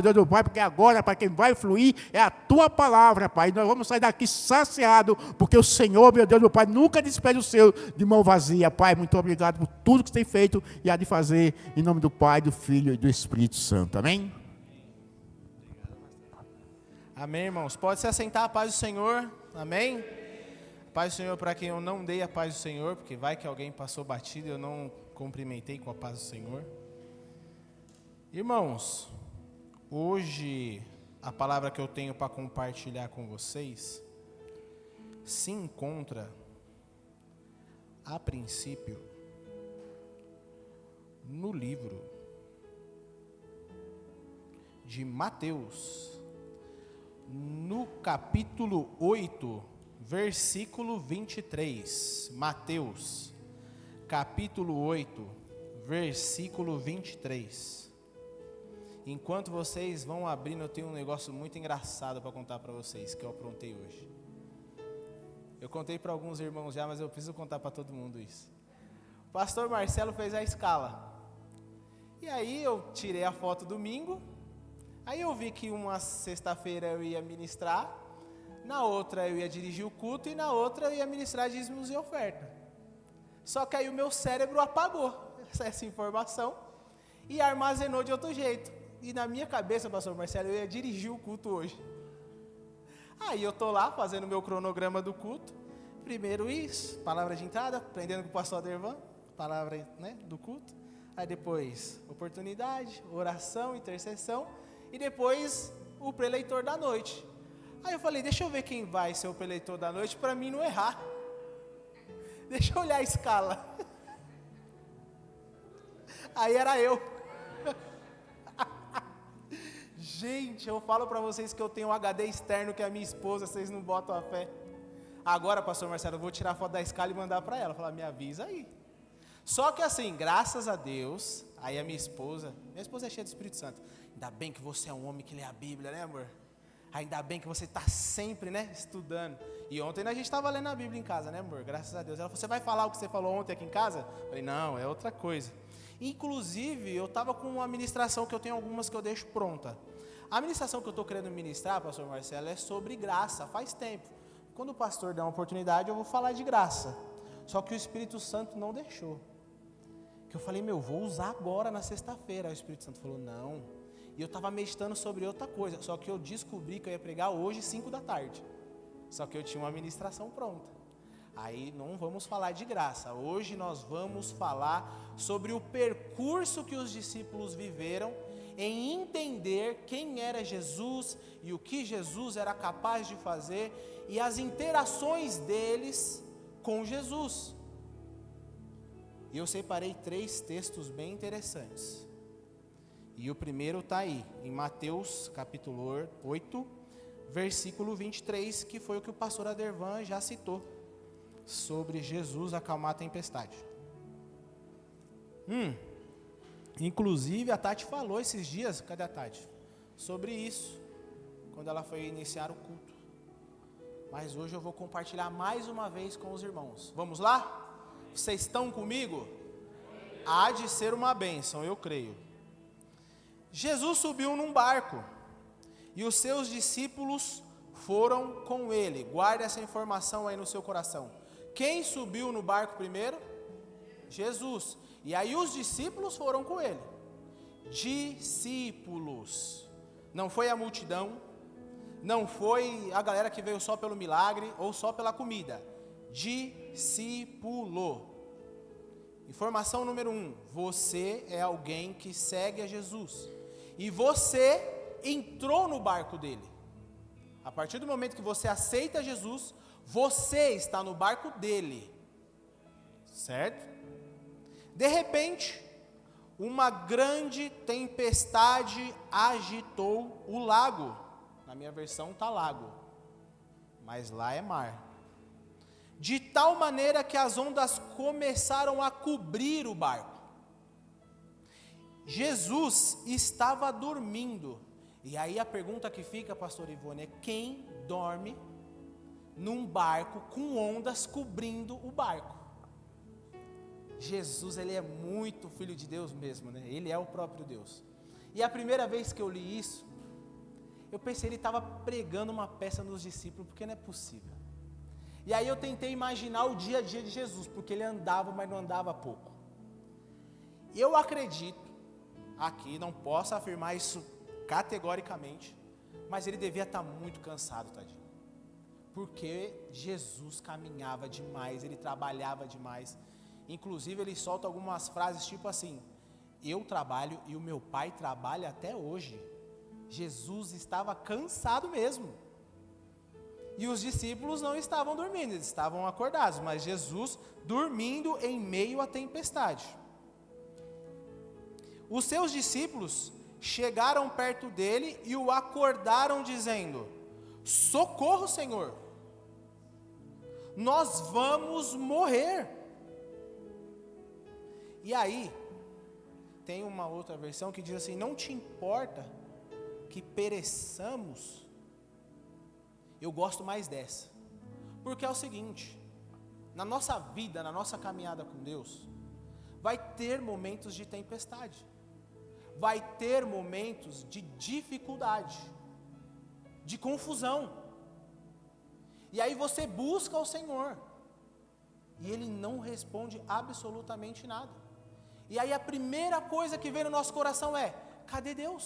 Deus do Pai, porque agora, para quem vai fluir, é a tua palavra, Pai. Nós vamos sair daqui saciados, porque o Senhor, meu Deus do Pai, nunca despede o seu de mão vazia. Pai, muito obrigado por tudo que você tem feito e há de fazer, em nome do Pai, do Filho e do Espírito Santo. Amém? Amém, irmãos. Pode se assentar, a paz do Senhor. Amém? Paz do Senhor para quem eu não dei a paz do Senhor, porque vai que alguém passou batido e eu não cumprimentei com a paz do Senhor. Irmãos, hoje a palavra que eu tenho para compartilhar com vocês se encontra, a princípio, no livro de Mateus, no capítulo 8, versículo 23. Mateus, capítulo 8, versículo 23. Enquanto vocês vão abrindo, eu tenho um negócio muito engraçado para contar para vocês, que eu aprontei hoje. Eu contei para alguns irmãos já, mas eu preciso contar para todo mundo isso. O pastor Marcelo fez a escala. E aí eu tirei a foto domingo. Aí eu vi que uma sexta-feira eu ia ministrar, na outra eu ia dirigir o culto e na outra eu ia ministrar dízimos e oferta. Só que aí o meu cérebro apagou essa informação e armazenou de outro jeito. E na minha cabeça, pastor Marcelo, eu ia dirigir o culto hoje. Aí eu tô lá fazendo o meu cronograma do culto. Primeiro isso, palavra de entrada, aprendendo com o pastor Adervan, palavra, né, do culto. Aí depois oportunidade, oração, intercessão. E depois o preleitor da noite. Aí eu falei, deixa eu ver quem vai ser o preleitor da noite para mim não errar. Deixa eu olhar a escala. Aí era eu. Gente, eu falo para vocês que eu tenho um HD externo que é a minha esposa, vocês não botam a fé. Agora, pastor Marcelo, eu vou tirar a foto da escala e mandar para ela. Falar, me avisa aí. Só que assim, graças a Deus, aí a minha esposa é cheia do Espírito Santo. Ainda bem que você é um homem que lê a Bíblia, né, amor? Ainda bem que você está sempre, né, estudando. E ontem a gente estava lendo a Bíblia em casa, né, amor? Graças a Deus. Ela falou, você vai falar o que você falou ontem aqui em casa? Eu falei, não, é outra coisa. Inclusive, eu estava com uma ministração que eu tenho algumas que eu deixo pronta. A ministração que eu estou querendo ministrar, pastor Marcelo, é sobre graça, faz tempo. Quando o pastor der uma oportunidade, eu vou falar de graça. Só que o Espírito Santo não deixou. Que eu falei, vou usar agora na sexta-feira. Aí o Espírito Santo falou, não. E eu estava meditando sobre outra coisa. Só que eu descobri que eu ia pregar hoje, 5 da tarde. Só que eu tinha uma ministração pronta. Aí não vamos falar de graça. Hoje nós vamos falar sobre o percurso que os discípulos viveram em entender quem era Jesus e o que Jesus era capaz de fazer e as interações deles com Jesus. E eu separei 3 textos bem interessantes. E o primeiro está aí, em Mateus capítulo 8, versículo 23, que foi o que o pastor Adervan já citou, sobre Jesus acalmar a tempestade. Inclusive a Tati falou esses dias, cadê a Tati? Sobre isso, quando ela foi iniciar o culto. Mas hoje eu vou compartilhar mais uma vez com os irmãos. Vamos lá? Vocês estão comigo? Há de ser uma bênção, eu creio. Jesus subiu num barco e os seus discípulos foram com ele. Guarde essa informação aí no seu coração. Quem subiu no barco primeiro? Jesus. E aí os discípulos foram com ele. Discípulos. Não foi a multidão. Não foi a galera que veio só pelo milagre ou só pela comida. Discípulo. Informação número 1. Você é alguém que segue a Jesus. E você entrou no barco dele. A partir do momento que você aceita Jesus, você está no barco dele. Certo? De repente, uma grande tempestade agitou o lago. Na minha versão está lago, mas lá é mar. De tal maneira que as ondas começaram a cobrir o barco. Jesus estava dormindo. E aí a pergunta que fica, pastor Ivone, é quem dorme num barco com ondas cobrindo o barco? Jesus, ele é muito filho de Deus mesmo, né? Ele é o próprio Deus. E a primeira vez que eu li isso, Eu pensei, ele estava pregando uma peça nos discípulos, porque não é possível. E aí eu tentei imaginar o dia a dia de Jesus, porque ele andava, mas não andava pouco. Eu acredito, aqui não posso afirmar isso categoricamente, mas ele devia estar muito cansado, tadinho. Porque Jesus caminhava demais, ele trabalhava demais. Inclusive ele solta algumas frases tipo assim: eu trabalho e o meu pai trabalha até hoje. Jesus estava cansado mesmo. E os discípulos não estavam dormindo, eles estavam acordados, mas Jesus dormindo em meio à tempestade. Os seus discípulos chegaram perto dele e o acordaram dizendo: socorro, Senhor, nós vamos morrer. E aí, tem uma outra versão que diz assim: não te importa que pereçamos? Eu gosto mais dessa, porque é o seguinte, na nossa vida, na nossa caminhada com Deus, vai ter momentos de tempestade, vai ter momentos de dificuldade, de confusão, e aí você busca o Senhor, e Ele não responde absolutamente nada, e aí a primeira coisa que vem no nosso coração é: cadê Deus?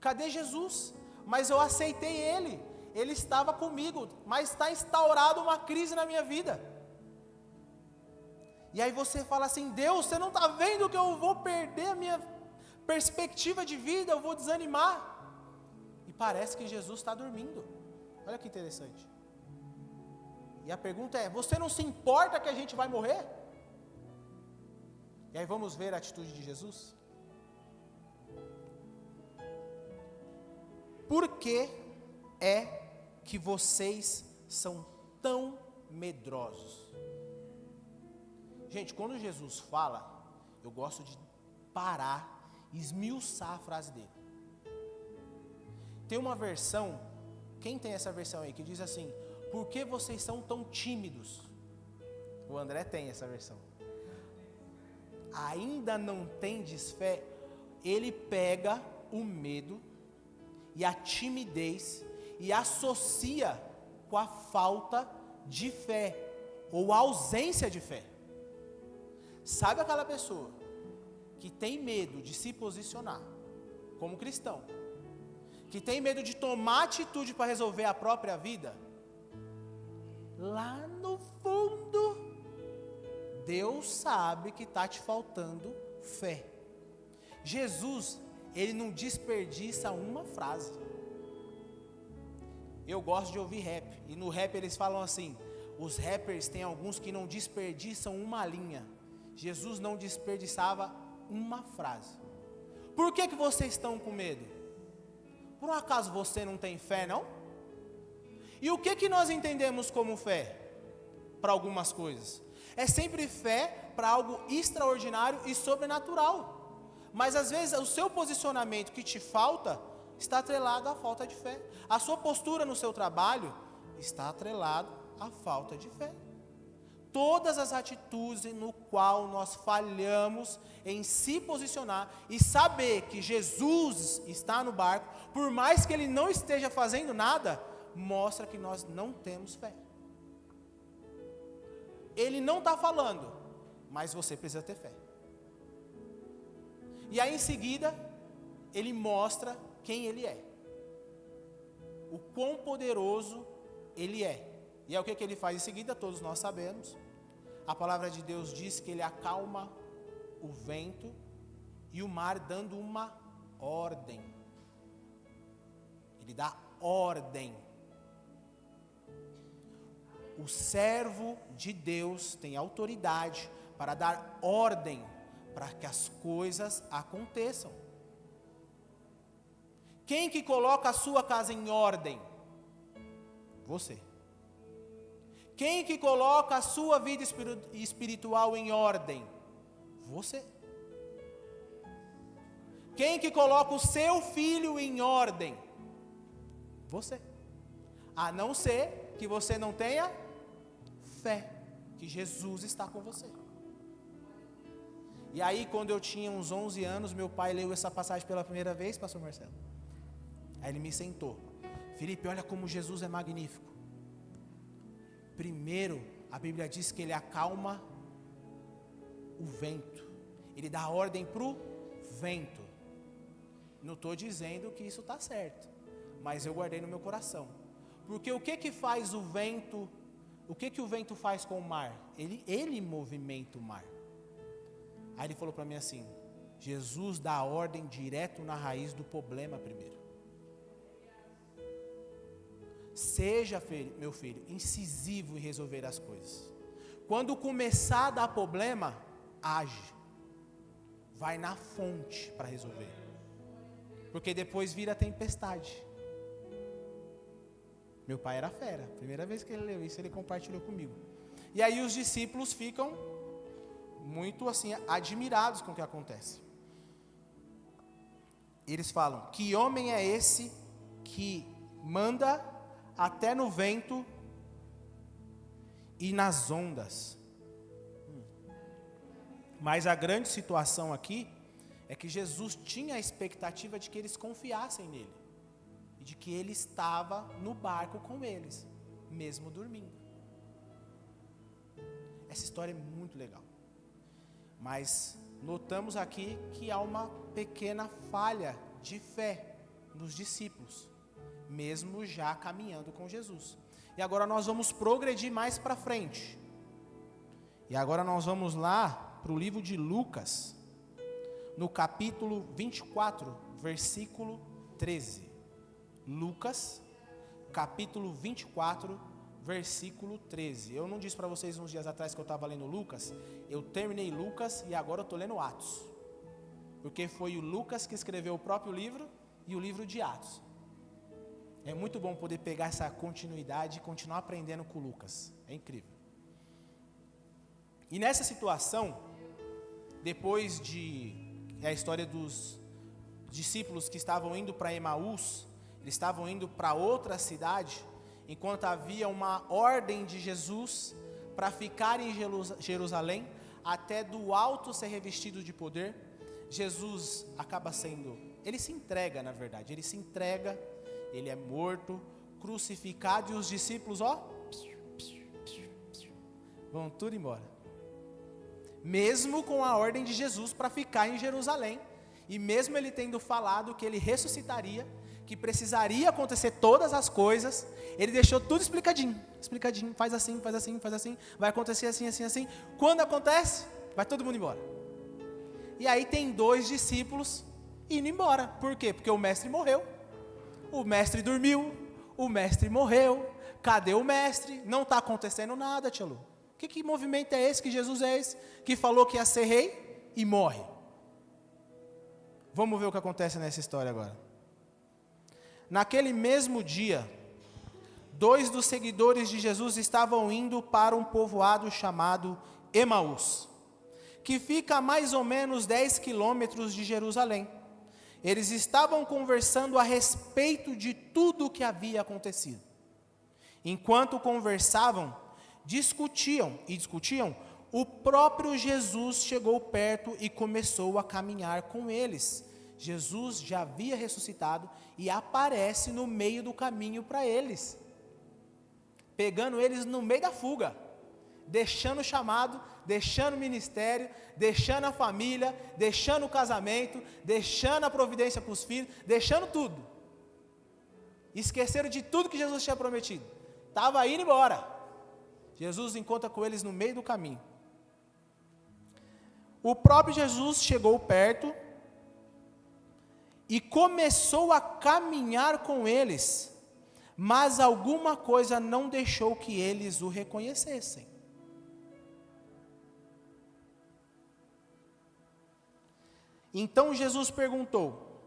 Cadê Jesus? Mas eu aceitei Ele estava comigo, mas está instaurada uma crise na minha vida. E aí você fala assim: Deus, você não está vendo que eu vou perder a minha perspectiva de vida, eu vou desanimar. E parece que Jesus está dormindo. Olha que interessante. E a pergunta é: você não se importa que a gente vai morrer? E aí vamos ver a atitude de Jesus? Por que é que vocês são tão medrosos? Gente, quando Jesus fala, eu gosto de parar, esmiuçar a frase dele. Tem uma versão, quem tem essa versão aí, que diz assim: por que vocês são tão tímidos? O André tem essa versão. Ainda não tendes fé? Ele pega o medo e a timidez e associa com a falta de fé, ou a ausência de fé. Sabe aquela pessoa que tem medo de se posicionar como cristão, que tem medo de tomar atitude para resolver a própria vida? Lá no fundo, Deus sabe que está te faltando fé. Jesus, Ele não desperdiça uma frase. Eu gosto de ouvir rap, e no rap eles falam assim, os rappers tem alguns que não desperdiçam uma linha. Jesus não desperdiçava uma frase. Por que vocês estão com medo? Por um acaso você não tem fé, não? E o que nós entendemos como fé? Para algumas coisas é sempre fé para algo extraordinário e sobrenatural. Mas às vezes o seu posicionamento que te falta está atrelado à falta de fé. A sua postura no seu trabalho está atrelado à falta de fé. Todas as atitudes no qual nós falhamos em se posicionar e saber que Jesus está no barco, por mais que Ele não esteja fazendo nada, mostra que nós não temos fé. Ele não está falando, mas você precisa ter fé. E aí em seguida, Ele mostra quem Ele é, o quão poderoso Ele é. E é o que Ele faz em seguida, todos nós sabemos. A palavra de Deus diz que Ele acalma o vento e o mar, dando uma ordem. Ele dá ordem. O servo de Deus tem autoridade para dar ordem para que as coisas aconteçam. Quem que coloca a sua casa em ordem? Você. Quem que coloca a sua vida espiritual em ordem? Você. Quem que coloca o seu filho em ordem? Você. A não ser que você não tenha fé, que Jesus está com você. E aí, quando eu tinha uns 11 anos, meu pai leu essa passagem pela primeira vez, pastor Marcelo. Aí ele me sentou. Felipe, olha como Jesus é magnífico. Primeiro, a Bíblia diz que ele acalma o vento. Ele dá ordem para o vento. Não estou dizendo que isso está certo, mas eu guardei no meu coração. Porque o que faz o vento? O que o vento faz com o mar? Ele movimenta o mar. Aí ele falou para mim assim: Jesus dá a ordem direto na raiz do problema primeiro. Seja, meu filho, incisivo em resolver as coisas. Quando começar a dar problema, age. Vai na fonte para resolver. Porque depois vira tempestade. Meu pai era fera. Primeira vez que ele leu isso, ele compartilhou comigo. E aí os discípulos ficam muito assim, admirados com o que acontece. Eles falam: que homem é esse que manda até no vento e nas ondas? Mas a grande situação aqui é que Jesus tinha a expectativa de que eles confiassem nele. E de que ele estava no barco com eles, mesmo dormindo. Essa história é muito legal. Mas notamos aqui que há uma pequena falha de fé nos discípulos, mesmo já caminhando com Jesus. E agora nós vamos progredir mais para frente. E agora nós vamos lá para o livro de Lucas, no capítulo 24, versículo 13. Lucas, capítulo 24, versículo 13. Eu não disse para vocês uns dias atrás que eu estava lendo Lucas. Eu terminei Lucas e agora eu estou lendo Atos. Porque foi o Lucas que escreveu o próprio livro e o livro de Atos. É muito bom poder pegar essa continuidade e continuar aprendendo com Lucas. É incrível. E nessa situação, depois de a história dos discípulos que estavam indo para Emaús, eles estavam indo para outra cidade, enquanto havia uma ordem de Jesus para ficar em Jerusalém, até do alto ser revestido de poder. Jesus acaba sendo, ele se entrega, na verdade, ele é morto, crucificado, e os discípulos, vão tudo embora. Mesmo com a ordem de Jesus para ficar em Jerusalém, e mesmo ele tendo falado que ele ressuscitaria, que precisaria acontecer todas as coisas, ele deixou tudo explicadinho, faz assim, vai acontecer assim, assim, assim. Quando acontece, vai todo mundo embora. E aí tem 2 discípulos indo embora. Por quê? Porque o mestre morreu, o mestre dormiu, o mestre morreu. Cadê o mestre? Não está acontecendo nada, tia Lu. Que movimento é esse? Que Jesus é esse? Que falou que ia ser rei e morre. Vamos ver o que acontece nessa história agora. Naquele mesmo dia, 2 dos seguidores de Jesus estavam indo para um povoado chamado Emaús, que fica a mais ou menos 10 quilômetros de Jerusalém. Eles estavam conversando a respeito de tudo o que havia acontecido. Enquanto conversavam, discutiam, o próprio Jesus chegou perto e começou a caminhar com eles. Jesus já havia ressuscitado e aparece no meio do caminho para eles, pegando eles no meio da fuga, deixando o chamado, deixando o ministério, deixando a família, deixando o casamento, deixando a providência para os filhos, deixando tudo. Esqueceram de tudo que Jesus tinha prometido. Estava indo embora. Jesus encontra com eles no meio do caminho. O próprio Jesus chegou perto e começou a caminhar com eles, mas alguma coisa não deixou que eles o reconhecessem. Então Jesus perguntou: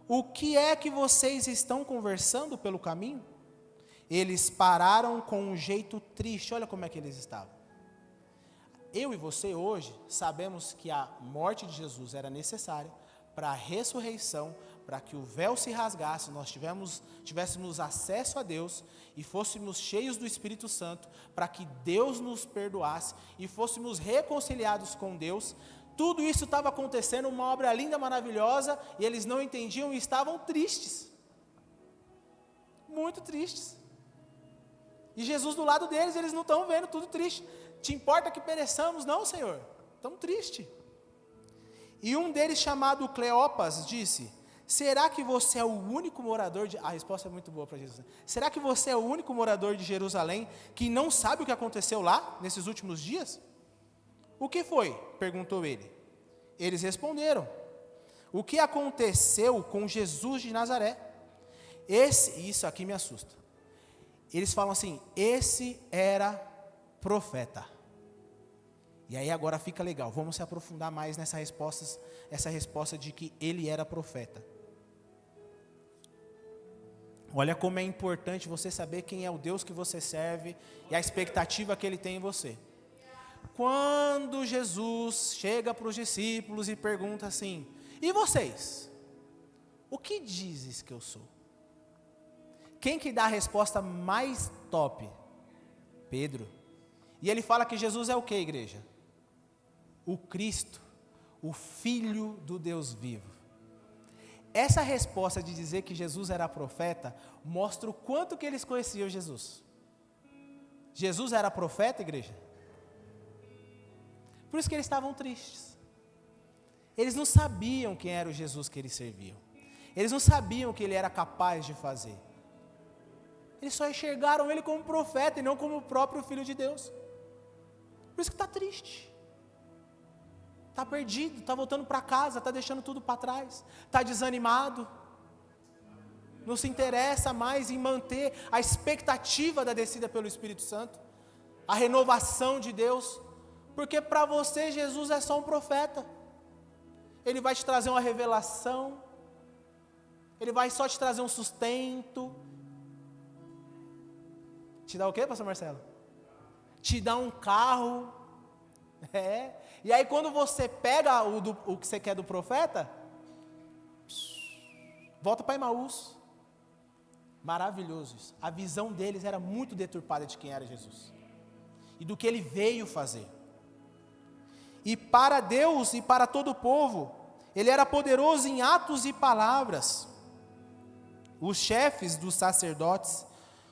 o que é que vocês estão conversando pelo caminho? Eles pararam com um jeito triste. Olha como é que eles estavam. Eu e você hoje sabemos que a morte de Jesus era necessária para a ressurreição, para que o véu se rasgasse, nós tivéssemos acesso a Deus e fôssemos cheios do Espírito Santo, para que Deus nos perdoasse e fôssemos reconciliados com Deus. Tudo isso estava acontecendo, uma obra linda, maravilhosa, e eles não entendiam e estavam tristes. muito tristes. E Jesus do lado deles, eles não estão vendo, tudo triste. Te importa que pereçamos? Não, Senhor, estão tristes. E um deles, chamado Cleopas, disse: será que você é o único morador de... A resposta é muito boa para Jesus. Será que você é o único morador de Jerusalém que não sabe o que aconteceu lá, nesses últimos dias? O que foi? Perguntou ele. Eles responderam: o que aconteceu com Jesus de Nazaré? Isso aqui me assusta. Eles falam assim: esse era profeta. E aí agora fica legal, vamos se aprofundar mais essa resposta de que ele era profeta. Olha como é importante você saber quem é o Deus que você serve e a expectativa que ele tem em você. Quando Jesus chega para os discípulos e pergunta assim: e vocês? O que dizes que eu sou? Quem que dá a resposta mais top? Pedro. E ele fala que Jesus é o que, igreja? O Cristo, o Filho do Deus vivo. Essa resposta de dizer que Jesus era profeta, mostra o quanto que eles conheciam Jesus. Jesus era profeta, igreja? Por isso que eles estavam tristes. Eles não sabiam quem era o Jesus que eles serviam. Eles não sabiam o que ele era capaz de fazer. Eles só enxergaram ele como profeta e não como o próprio Filho de Deus. Por isso que está triste. Está perdido, está voltando para casa, está deixando tudo para trás. Está desanimado. Não se interessa mais em manter a expectativa da descida pelo Espírito Santo. A renovação de Deus. Porque para você Jesus é só um profeta. Ele vai te trazer uma revelação. Ele vai só te trazer um sustento. Te dá o quê, pastor Marcelo? Te dá um carro. E aí quando você pega o que você quer do profeta, volta para Emaús. Maravilhoso isso. A visão deles era muito deturpada de quem era Jesus. E do que ele veio fazer. E para Deus e para todo o povo, ele era poderoso em atos e palavras. Os chefes dos sacerdotes,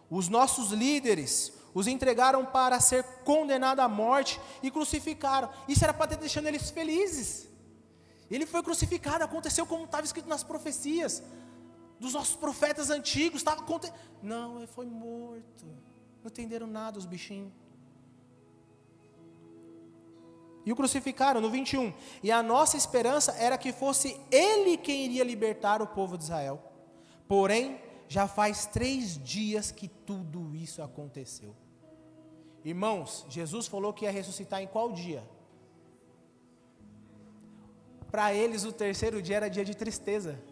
os nossos líderes, os entregaram para ser condenado à morte e crucificaram. Isso era para ter deixando eles felizes. Ele foi crucificado, aconteceu como estava escrito nas profecias dos nossos profetas antigos. Não, ele foi morto. Não entenderam nada os bichinhos. E o crucificaram no 21. E a nossa esperança era que fosse ele quem iria libertar o povo de Israel. Porém, já faz 3 dias que tudo isso aconteceu. Irmãos, Jesus falou que ia ressuscitar em qual dia? Para eles o 3º dia era dia de tristeza,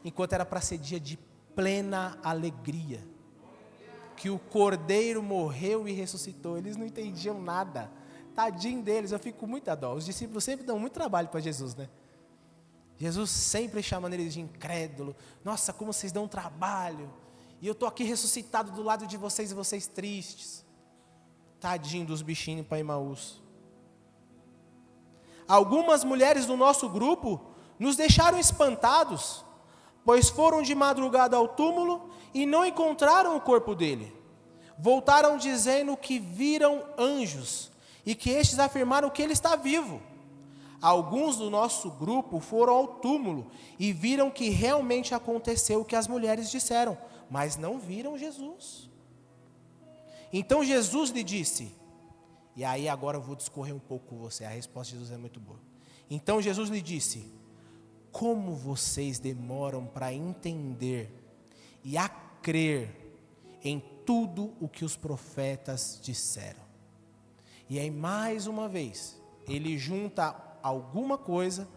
enquanto era para ser dia de plena alegria. Que o Cordeiro morreu e ressuscitou. Eles não entendiam nada. Tadinho deles, eu fico com muita dó. Os discípulos sempre dão muito trabalho para Jesus, né? Jesus sempre chamando eles de incrédulo. Nossa, como vocês dão trabalho. E eu estou aqui ressuscitado do lado de vocês e vocês tristes. Tadinho dos bichinhos para Emaús. Algumas mulheres do nosso grupo nos deixaram espantados, pois foram de madrugada ao túmulo e não encontraram o corpo dele. Voltaram dizendo que viram anjos e que estes afirmaram que ele está vivo. Alguns do nosso grupo foram ao túmulo e viram que realmente aconteceu o que as mulheres disseram, mas não viram Jesus. Então Jesus lhe disse, e aí agora eu vou discorrer um pouco com você, a resposta de Jesus é muito boa. Então Jesus lhe disse: como vocês demoram para entender e a crer em tudo o que os profetas disseram. E aí mais uma vez, ele junta alguma coisa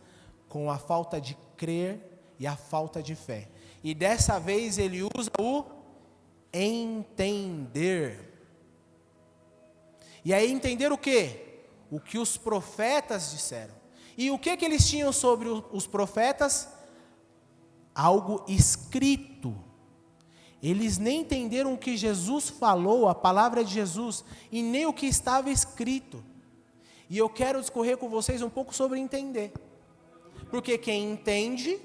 com a falta de crer e a falta de fé. E dessa vez ele usa o entender. E aí entender o quê? O que os profetas disseram. E o que eles tinham sobre os profetas? Algo escrito. Eles nem entenderam o que Jesus falou, a palavra de Jesus, e nem o que estava escrito. E eu quero discorrer com vocês um pouco sobre entender. Porque quem entende,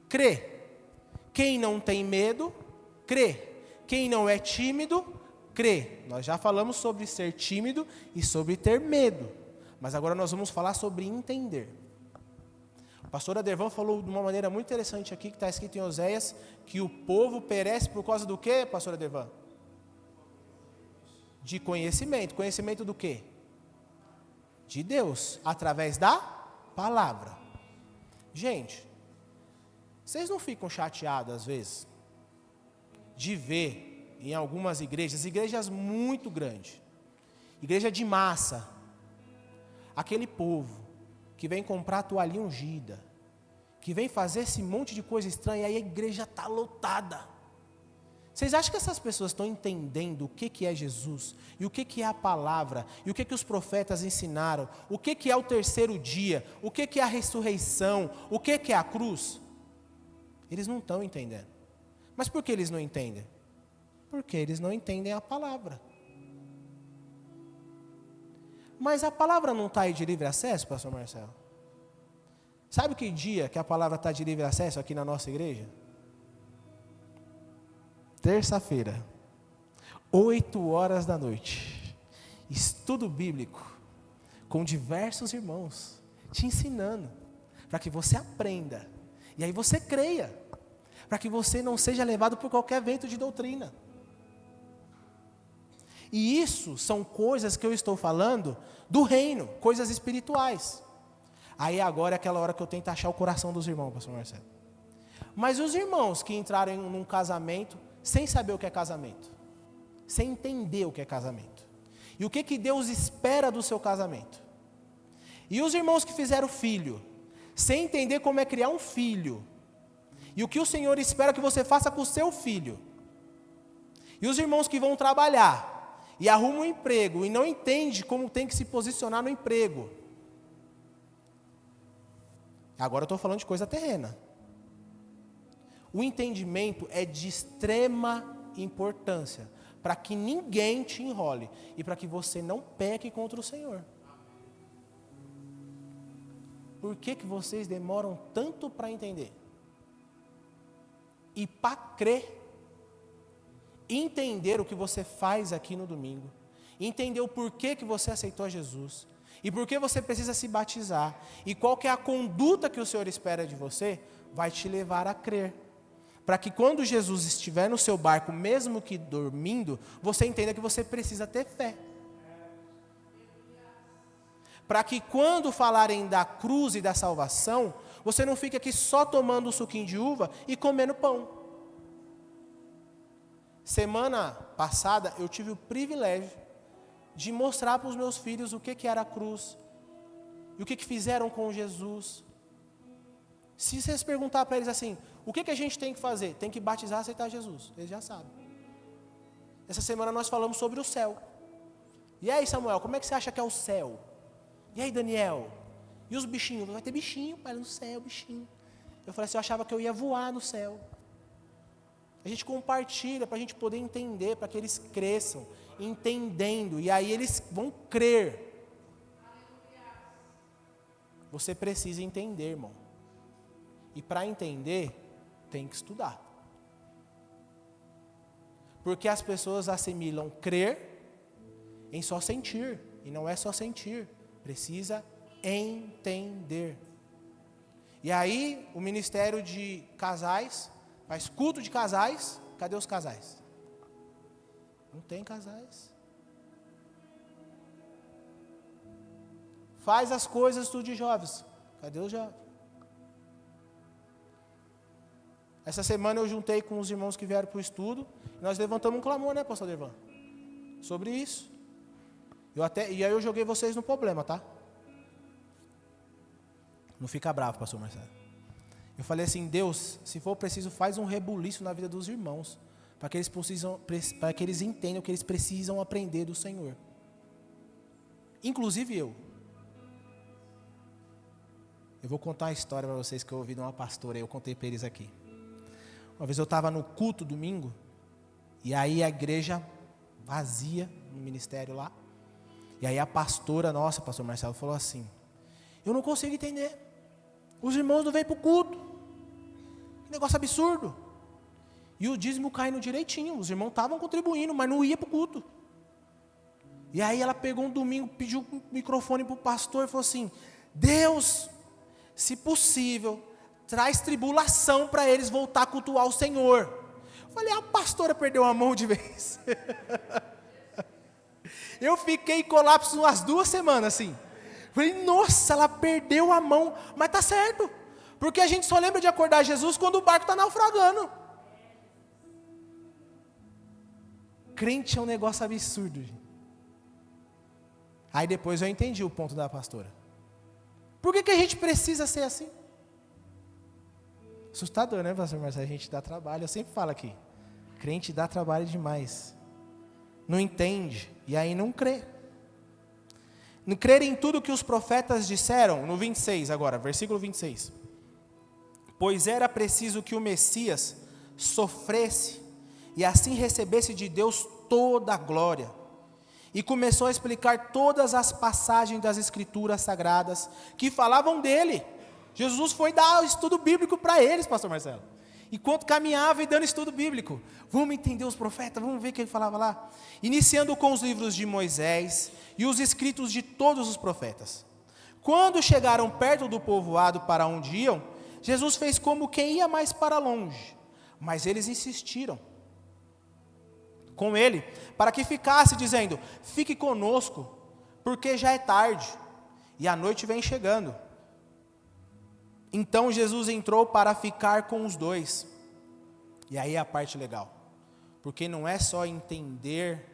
crê. Quem não tem medo, crê. Quem não é tímido, crê. Nós já falamos sobre ser tímido e sobre ter medo. Mas agora nós vamos falar sobre entender. O pastor Adervan falou de uma maneira muito interessante aqui, que está escrito em Oséias, que o povo perece por causa do quê, pastor Adervan? De conhecimento. Conhecimento do quê? De Deus, através da palavra. Gente, vocês não ficam chateados às vezes de ver em algumas igrejas muito grandes, igreja de massa, aquele povo que vem comprar toalhinha ungida, que vem fazer esse monte de coisa estranha, e aí a igreja está lotada. Vocês acham que essas pessoas estão entendendo o que é Jesus, e o que é a palavra, e o que os profetas ensinaram, o que é o terceiro dia, o que é a ressurreição, o que é a cruz? Eles não estão entendendo. Mas por que eles não entendem? Porque eles não entendem a palavra. Mas a palavra não está aí de livre acesso, pastor Marcelo? Sabe que dia que a palavra está de livre acesso aqui na nossa igreja? Terça-feira, 8h da noite, estudo bíblico, com diversos irmãos, te ensinando, para que você aprenda, e aí você creia, para que você não seja levado por qualquer vento de doutrina. E isso são coisas que eu estou falando do reino, coisas espirituais. Aí agora é aquela hora que eu tento achar o coração dos irmãos, pastor Marcelo. Mas os irmãos que entraram num casamento sem saber o que é casamento, sem entender o que é casamento, e o que Deus espera do seu casamento, e os irmãos que fizeram filho, sem entender como é criar um filho, e o que o Senhor espera que você faça com o seu filho, e os irmãos que vão trabalhar, e arrumam um emprego, e não entendem como tem que se posicionar no emprego. Agora eu estou falando de coisa terrena. O entendimento é de extrema importância, para que ninguém te enrole, e para que você não peque contra o Senhor. Por que vocês demoram tanto para entender? E para crer, entender o que você faz aqui no domingo, entender o porquê que você aceitou Jesus, e por que você precisa se batizar, e qual que é a conduta que o Senhor espera de você, vai te levar a crer. Para que quando Jesus estiver no seu barco, mesmo que dormindo, você entenda que você precisa ter fé. Para que quando falarem da cruz e da salvação, você não fique aqui só tomando um suquinho de uva e comendo pão. Semana passada eu tive o privilégio de mostrar para os meus filhos o que era a cruz, e o que fizeram com Jesus. Se vocês perguntar para eles assim, o que a gente tem que fazer? Tem que batizar e aceitar Jesus. Eles já sabem. Essa semana nós falamos sobre o céu. E aí, Samuel, como é que você acha que é o céu? E aí, Daniel? E os bichinhos? Vai ter bichinho, pai, no céu, bichinho. Eu falei assim, eu achava que eu ia voar no céu. A gente compartilha para a gente poder entender, para que eles cresçam, entendendo. E aí eles vão crer. Você precisa entender, irmão. E para entender, tem que estudar. Porque as pessoas assimilam crer em só sentir. E não é só sentir. Precisa entender. E aí, o ministério de casais, faz culto de casais. Cadê os casais? Não tem casais. Faz as coisas tudo de jovens. Cadê os jovens? Essa semana eu juntei com os irmãos que vieram para o estudo, e nós levantamos um clamor, né, pastor Dervan? Sobre isso. E aí eu joguei vocês no problema, tá? Não fica bravo, pastor Marcelo. Eu falei assim, Deus, se for preciso, faz um rebuliço na vida dos irmãos, para que eles entendam que eles precisam aprender do Senhor. Inclusive eu. Eu vou contar a história para vocês que eu ouvi de uma pastora, eu contei para eles aqui. Uma vez eu estava no culto domingo, e aí a igreja vazia, no ministério lá, e aí a pastora nossa, pastor Marcelo, falou assim, eu não consigo entender, os irmãos não vêm para o culto, que negócio absurdo. E o dízimo caindo direitinho. Os irmãos estavam contribuindo, mas não ia para o culto. E aí ela pegou um domingo, pediu o microfone para o pastor e falou assim: Deus, se possível, traz tribulação para eles voltar a cultuar o Senhor. Eu falei, a pastora perdeu a mão de vez. Eu fiquei em colapso umas 2 semanas assim. Falei, nossa, ela perdeu a mão. Mas tá certo. Porque a gente só lembra de acordar Jesus quando o barco está naufragando. Crente é um negócio absurdo, gente. Aí depois eu entendi o ponto da pastora. Por que a gente precisa ser assim? Assustador, né, pastor Marcelo? A gente dá trabalho, eu sempre falo aqui. Crente dá trabalho demais. Não entende, e aí não crê. Não crer em tudo que os profetas disseram, no 26 agora, versículo 26. Pois era preciso que o Messias sofresse, e assim recebesse de Deus toda a glória. E começou a explicar todas as passagens das Escrituras Sagradas que falavam dele. Jesus foi dar o estudo bíblico para eles, pastor Marcelo. Enquanto caminhava e dando estudo bíblico. Vamos entender os profetas, vamos ver o que ele falava lá. Iniciando com os livros de Moisés e os escritos de todos os profetas. Quando chegaram perto do povoado para onde iam, Jesus fez como quem ia mais para longe. Mas eles insistiram com ele, para que ficasse, dizendo, fique conosco, porque já é tarde, e a noite vem chegando. Então Jesus entrou para ficar com os dois. E aí é a parte legal, porque não é só entender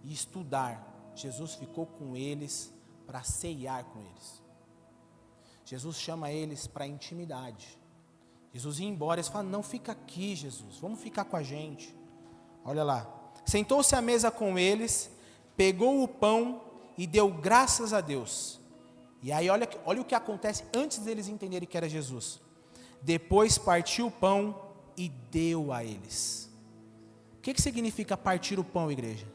e estudar, Jesus ficou com eles para ceiar com eles. Jesus chama eles para intimidade. Jesus ia embora, eles falam, não, fica aqui, Jesus, vamos ficar com a gente. Olha lá. Sentou-se à mesa com eles, pegou o pão e deu graças a Deus. E aí olha o que acontece antes deles entenderem que era Jesus. Depois partiu o pão e deu a eles. O que significa partir o pão, igreja?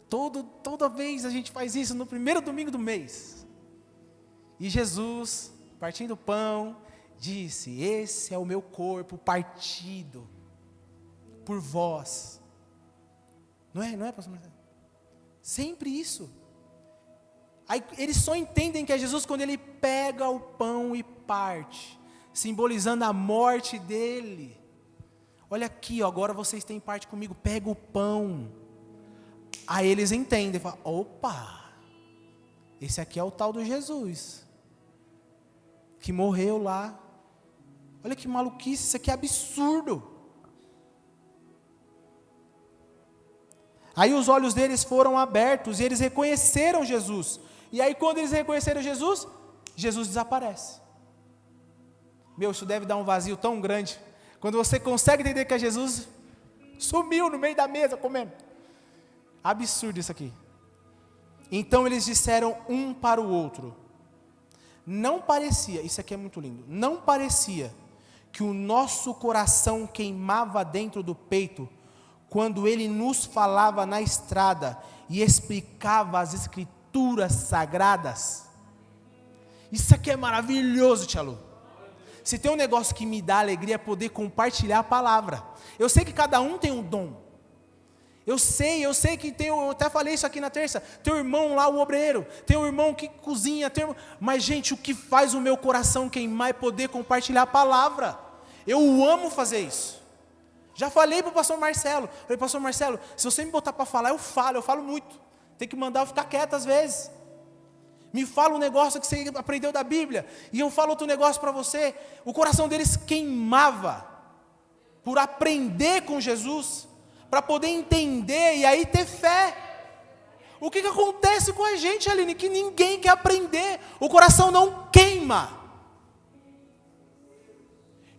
Toda vez a gente faz isso no primeiro domingo do mês. E Jesus, partindo o pão, disse, esse é o meu corpo partido por vós. Não é, pastor Marcelo? Sempre isso. Aí eles só entendem que é Jesus quando ele pega o pão e parte, simbolizando a morte dele. Olha aqui, ó, agora vocês têm parte comigo, pega o pão. Aí eles entendem, falam, opa, esse aqui é o tal do Jesus, que morreu lá. Olha que maluquice, isso aqui é absurdo. Aí os olhos deles foram abertos e eles reconheceram Jesus. E aí quando eles reconheceram Jesus, Jesus desaparece. Meu, isso deve dar um vazio tão grande. Quando você consegue entender que é Jesus, sumiu no meio da mesa comendo. Absurdo isso aqui. Então eles disseram um para o outro. Não parecia, isso aqui é muito lindo, não parecia que o nosso coração queimava dentro do peito, quando ele nos falava na estrada e explicava as Escrituras Sagradas. Isso aqui é maravilhoso, Tia Lu. Se tem um negócio que me dá alegria é poder compartilhar a palavra. Eu sei que cada um tem um dom. Eu sei que tem, eu até falei isso aqui na terça, tem um irmão lá, o obreiro, tem um irmão que cozinha, mas gente, o que faz o meu coração queimar é poder compartilhar a palavra. Eu amo fazer isso. Já falei para o pastor Marcelo, pastor Marcelo, se você me botar para falar, eu falo muito. Tem que mandar eu ficar quieto às vezes. Me fala um negócio que você aprendeu da Bíblia, e eu falo outro negócio para você. O coração deles queimava por aprender com Jesus, para poder entender e aí ter fé. O que acontece com a gente, Aline? Que ninguém quer aprender, o coração não queima.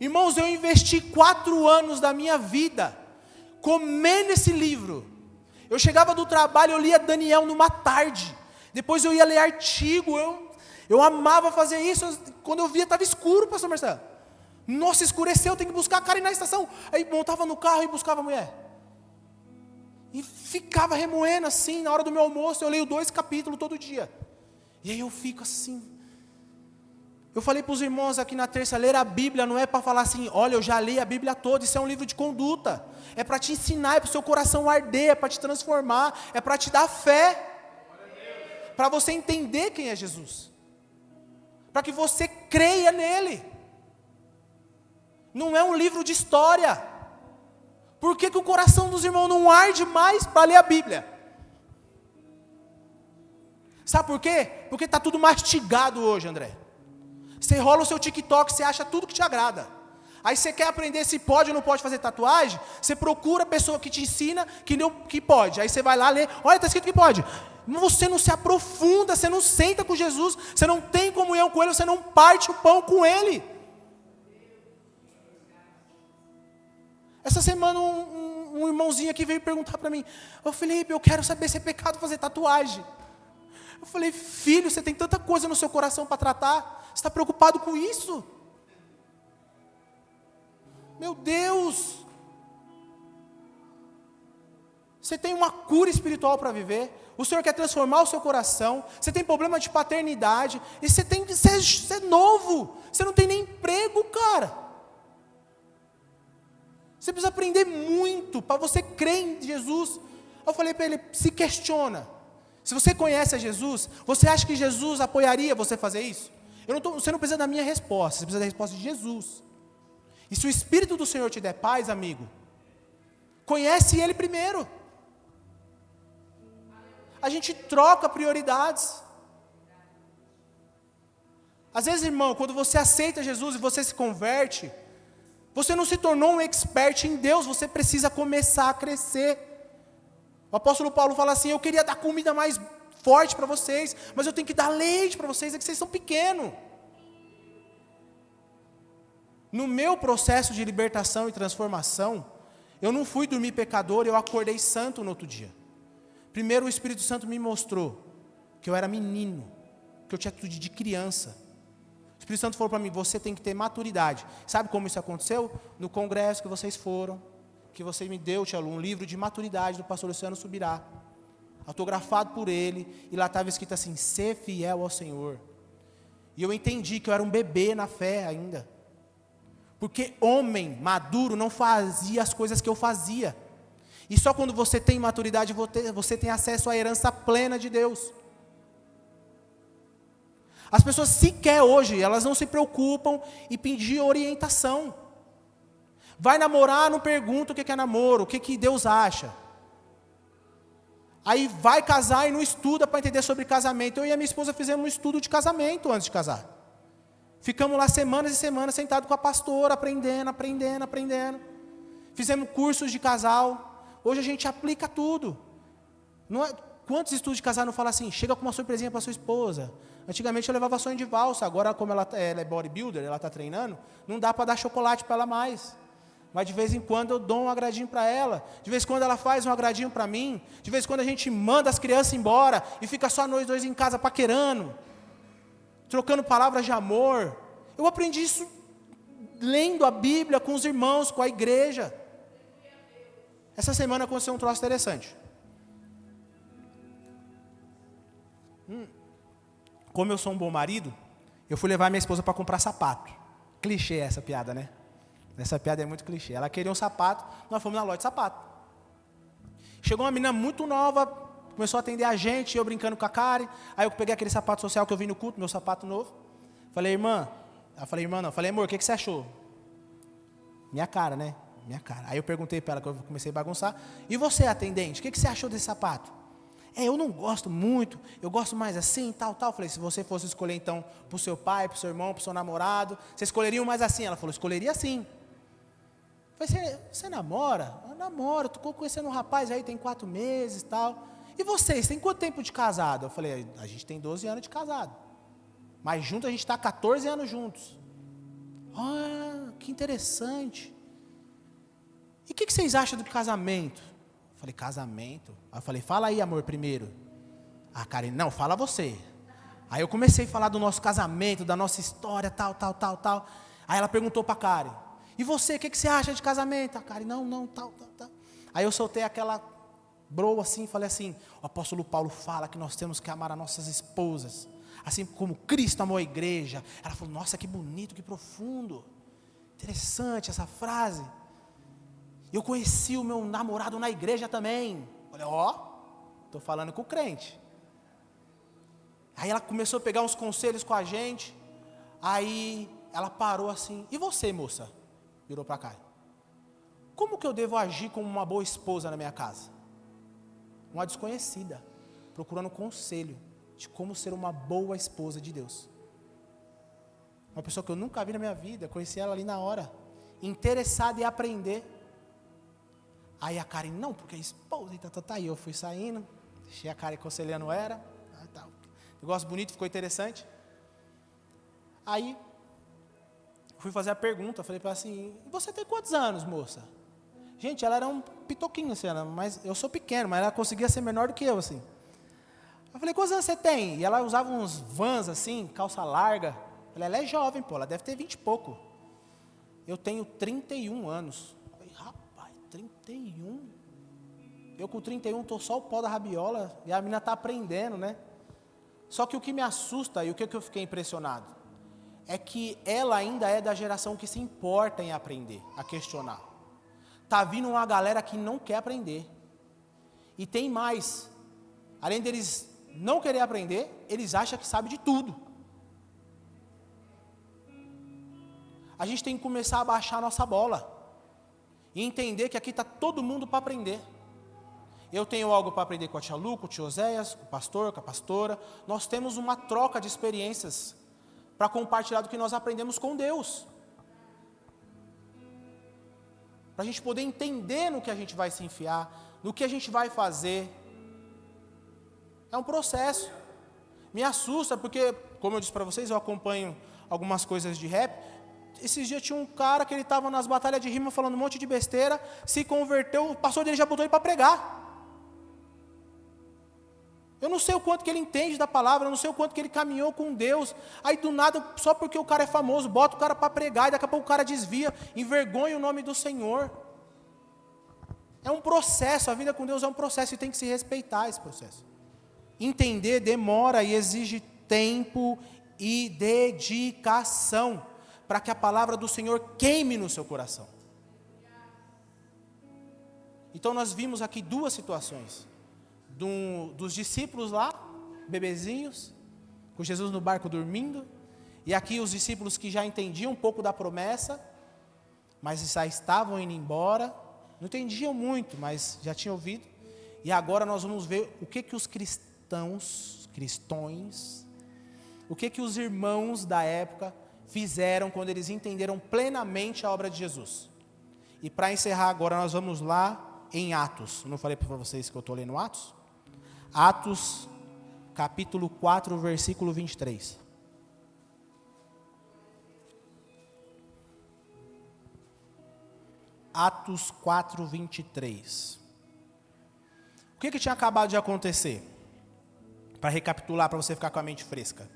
Irmãos, eu investi 4 anos da minha vida comendo esse livro. Eu chegava do trabalho, eu lia Daniel numa tarde, depois eu ia ler artigo, eu amava fazer isso. Quando eu via estava escuro, pastor Marcelo. Nossa, escureceu, tem que buscar a Karen na estação. Aí montava no carro e buscava a mulher. E ficava remoendo assim, na hora do meu almoço, eu leio 2 capítulos todo dia. E aí eu fico assim. Eu falei para os irmãos aqui na terça, ler a Bíblia não é para falar assim, olha, eu já li a Bíblia toda, isso é um livro de conduta. É para te ensinar, é para o seu coração arder, é para te transformar, é para te dar fé. Para você entender quem é Jesus. Para que você creia nele. Não é um livro de história. Por que o coração dos irmãos não arde mais para ler a Bíblia? Sabe por quê? Porque está tudo mastigado hoje, André. Você rola o seu TikTok, você acha tudo que te agrada. Aí você quer aprender se pode ou não pode fazer tatuagem, você procura a pessoa que te ensina que pode. Aí você vai lá ler, olha, está escrito que pode. Você não se aprofunda, você não senta com Jesus, você não tem comunhão com Ele, você não parte o pão com Ele. Essa semana um irmãozinho aqui veio perguntar para mim, ô Felipe, eu quero saber se é pecado fazer tatuagem. Eu falei, filho, você tem tanta coisa no seu coração para tratar, você está preocupado com isso? Meu Deus! Você tem uma cura espiritual para viver, o Senhor quer transformar o seu coração, você tem problema de paternidade, e você é novo, você não tem nem emprego, cara. Você precisa aprender muito para você crer em Jesus. Eu falei para ele, se questiona. Se você conhece a Jesus, você acha que Jesus apoiaria você fazer isso? Você não precisa da minha resposta, você precisa da resposta de Jesus. E se o Espírito do Senhor te der paz, amigo, conhece Ele primeiro. A gente troca prioridades. Às vezes, irmão, quando você aceita Jesus e você se converte, você não se tornou um expert em Deus, você precisa começar a crescer. O apóstolo Paulo fala assim, eu queria dar comida mais forte para vocês, mas eu tenho que dar leite para vocês, é que vocês são pequenos. No meu processo de libertação e transformação, eu não fui dormir pecador, eu acordei santo no outro dia. Primeiro o Espírito Santo me mostrou que eu era menino, que eu tinha atitude de criança. O Espírito Santo falou para mim, você tem que ter maturidade. Sabe como isso aconteceu? No congresso que vocês foram, que você me deu, Tia Lu, um livro de maturidade do pastor Luciano Subirá, autografado por ele, e lá estava escrito assim, ser fiel ao Senhor. E eu entendi que eu era um bebê na fé ainda. Porque homem maduro não fazia as coisas que eu fazia. E só quando você tem maturidade, você tem acesso à herança plena de Deus. As pessoas sequer hoje, elas não se preocupam em pedir orientação. Vai namorar, não pergunta o que é namoro, o que Deus acha. Aí vai casar e não estuda para entender sobre casamento. Eu e a minha esposa fizemos um estudo de casamento antes de casar. Ficamos lá semanas e semanas sentados com a pastora, aprendendo. Fizemos cursos de casal. Hoje a gente aplica tudo. Não é, quantos estudos de casal não falam assim, chega com uma surpresinha para sua esposa. Antigamente eu levava sonho de valsa, agora como ela é bodybuilder, ela está treinando, não dá para dar chocolate para ela mais. Mas de vez em quando eu dou um agradinho para ela, de vez em quando ela faz um agradinho para mim, de vez em quando a gente manda as crianças embora e fica só nós dois em casa paquerando, trocando palavras de amor. Eu aprendi isso lendo a Bíblia com os irmãos, com a igreja. Essa semana aconteceu um troço interessante. Como eu sou um bom marido, eu fui levar minha esposa para comprar sapato. Clichê essa piada, né? Essa piada é muito clichê. Ela queria um sapato, nós fomos na loja de sapato. Chegou uma menina muito nova, começou a atender a gente, eu brincando com a Karen. Aí eu peguei aquele sapato social que eu vi no culto, meu sapato novo. Falei, irmã. Ela falei, irmã, não. Falei, amor, o que você achou? Minha cara, né? Minha cara. Aí eu perguntei para ela, que eu comecei a bagunçar. E você, atendente, o que você achou desse sapato? Eu não gosto muito, eu gosto mais assim, tal. Falei, se você fosse escolher então para o seu pai, para o seu irmão, para o seu namorado, você escolheria mais assim? Ela falou, escolheria assim. Falei, você namora? Eu namoro, estou conhecendo um rapaz aí, tem 4 meses e tal. E vocês, tem quanto tempo de casado? Eu falei, a gente tem 12 anos de casado. Mas junto a gente está 14 anos juntos. Ah, que interessante. E o que vocês acham do casamento? Eu falei, casamento? Aí eu falei, fala aí, amor, primeiro. Ah, Karen, não, fala você. Aí eu comecei a falar do nosso casamento, da nossa história, tal. Aí ela perguntou para a Karen, e você, o que você acha de casamento? A Karen, não, tal. Aí eu soltei aquela broa assim, falei assim, o apóstolo Paulo fala que nós temos que amar as nossas esposas. assim como Cristo amou a igreja. Ela falou, nossa, que bonito, que profundo. Interessante essa frase. Eu conheci o meu namorado na igreja também. Olha, estou falando com o crente. Aí ela começou a pegar uns conselhos com a gente. Aí ela parou assim, e você, moça? Virou para cá. Como que eu devo agir como uma boa esposa na minha casa? Uma desconhecida, procurando conselho de como ser uma boa esposa de Deus. Uma pessoa que eu nunca vi na minha vida, conheci ela ali na hora, interessada em aprender. Aí a Karen, não, porque a esposa, aí eu fui saindo, deixei a Karen aconselhando negócio bonito, ficou interessante. Aí, fui fazer a pergunta, falei para ela assim, você tem quantos anos, moça? Gente, ela era um pitoquinho, assim, mas eu sou pequeno, mas ela conseguia ser menor do que eu, assim. Eu falei, quantos anos você tem? E ela usava uns Vans, assim, calça larga. Eu falei, ela é jovem, pô, ela deve ter 20 e pouco. Eu tenho 31 anos. Eu falei, rapaz, 31? Eu com 31 estou só o pó da rabiola, e a menina está aprendendo, né? Só que o que me assusta, e o que eu fiquei impressionado, é que ela ainda é da geração que se importa em aprender, a questionar. Está vindo uma galera que não quer aprender. E tem mais. Além deles não querer aprender, eles acham que sabe de tudo. A gente tem que começar a baixar a nossa bola. E entender que aqui está todo mundo para aprender. Eu tenho algo para aprender com a tia Lu, com o tio Oséias, com o pastor, com a pastora. Nós temos uma troca de experiências para compartilhar do que nós aprendemos com Deus. Para a gente poder entender no que a gente vai se enfiar, no que a gente vai fazer. É um processo. Me assusta porque, como eu disse para vocês, eu acompanho algumas coisas de rap. Esses dias tinha um cara que ele estava nas batalhas de rima falando um monte de besteira, se converteu, o pastor dele já botou ele para pregar. Eu não sei o quanto que ele entende da palavra, eu não sei o quanto que ele caminhou com Deus. Aí do nada, só porque o cara é famoso, bota o cara para pregar, e daqui a pouco o cara desvia, envergonha o nome do Senhor. É um processo, a vida com Deus é um processo e tem que se respeitar esse processo. Entender demora e exige tempo e dedicação, para que a palavra do Senhor queime no seu coração. Então nós vimos aqui duas situações. Dos discípulos lá, bebezinhos, com Jesus no barco dormindo, e aqui os discípulos que já entendiam um pouco da promessa, mas já estavam indo embora, não entendiam muito, mas já tinham ouvido, e agora nós vamos ver o que os cristãos, o que os irmãos da época fizeram quando eles entenderam plenamente a obra de Jesus. E para encerrar agora, nós vamos lá em Atos. Eu não falei para vocês que eu estou lendo Atos? Atos, capítulo 4, versículo 23. Atos 4, 23. O que tinha acabado de acontecer? Para recapitular, para você ficar com a mente fresca.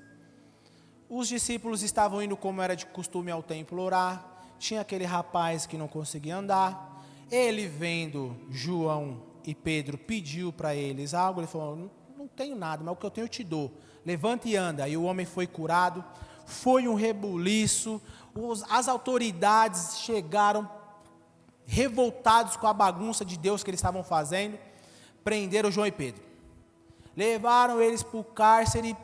Os discípulos estavam indo, como era de costume, ao templo orar. Tinha aquele rapaz que não conseguia andar. Ele, vendo João e Pedro, pediu para eles algo. Ele falou, não tenho nada, mas o que eu tenho eu te dou. Levanta e anda. E o homem foi curado. Foi um rebuliço. As autoridades chegaram revoltados com a bagunça de Deus que eles estavam fazendo. Prenderam João e Pedro. Levaram eles para o cárcere.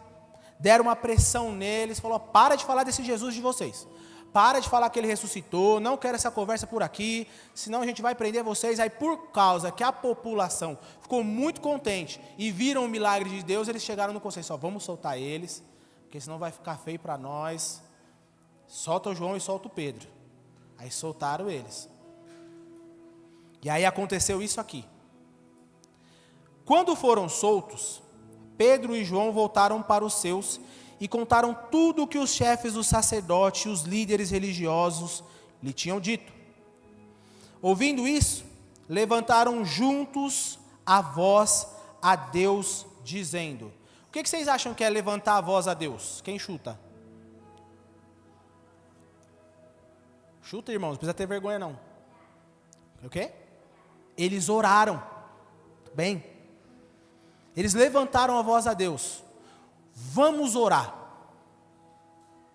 Deram uma pressão neles. Falou, para de falar desse Jesus de vocês. Para de falar que ele ressuscitou, não quero essa conversa por aqui, senão a gente vai prender vocês. Aí por causa que a população ficou muito contente e viram o milagre de Deus, eles chegaram no consenso, vamos soltar eles, porque senão vai ficar feio para nós. Solta o João e solta o Pedro. Aí soltaram eles. E aí aconteceu isso aqui. Quando foram soltos, Pedro e João voltaram para os seus e contaram tudo o que os chefes dos sacerdotes e os líderes religiosos lhe tinham dito. Ouvindo isso, levantaram juntos a voz a Deus, dizendo... O que vocês acham que é levantar a voz a Deus? Quem chuta? Chuta, irmãos, não precisa ter vergonha não. O quê? Eles oraram. Bem, eles levantaram a voz a Deus. vamos orar.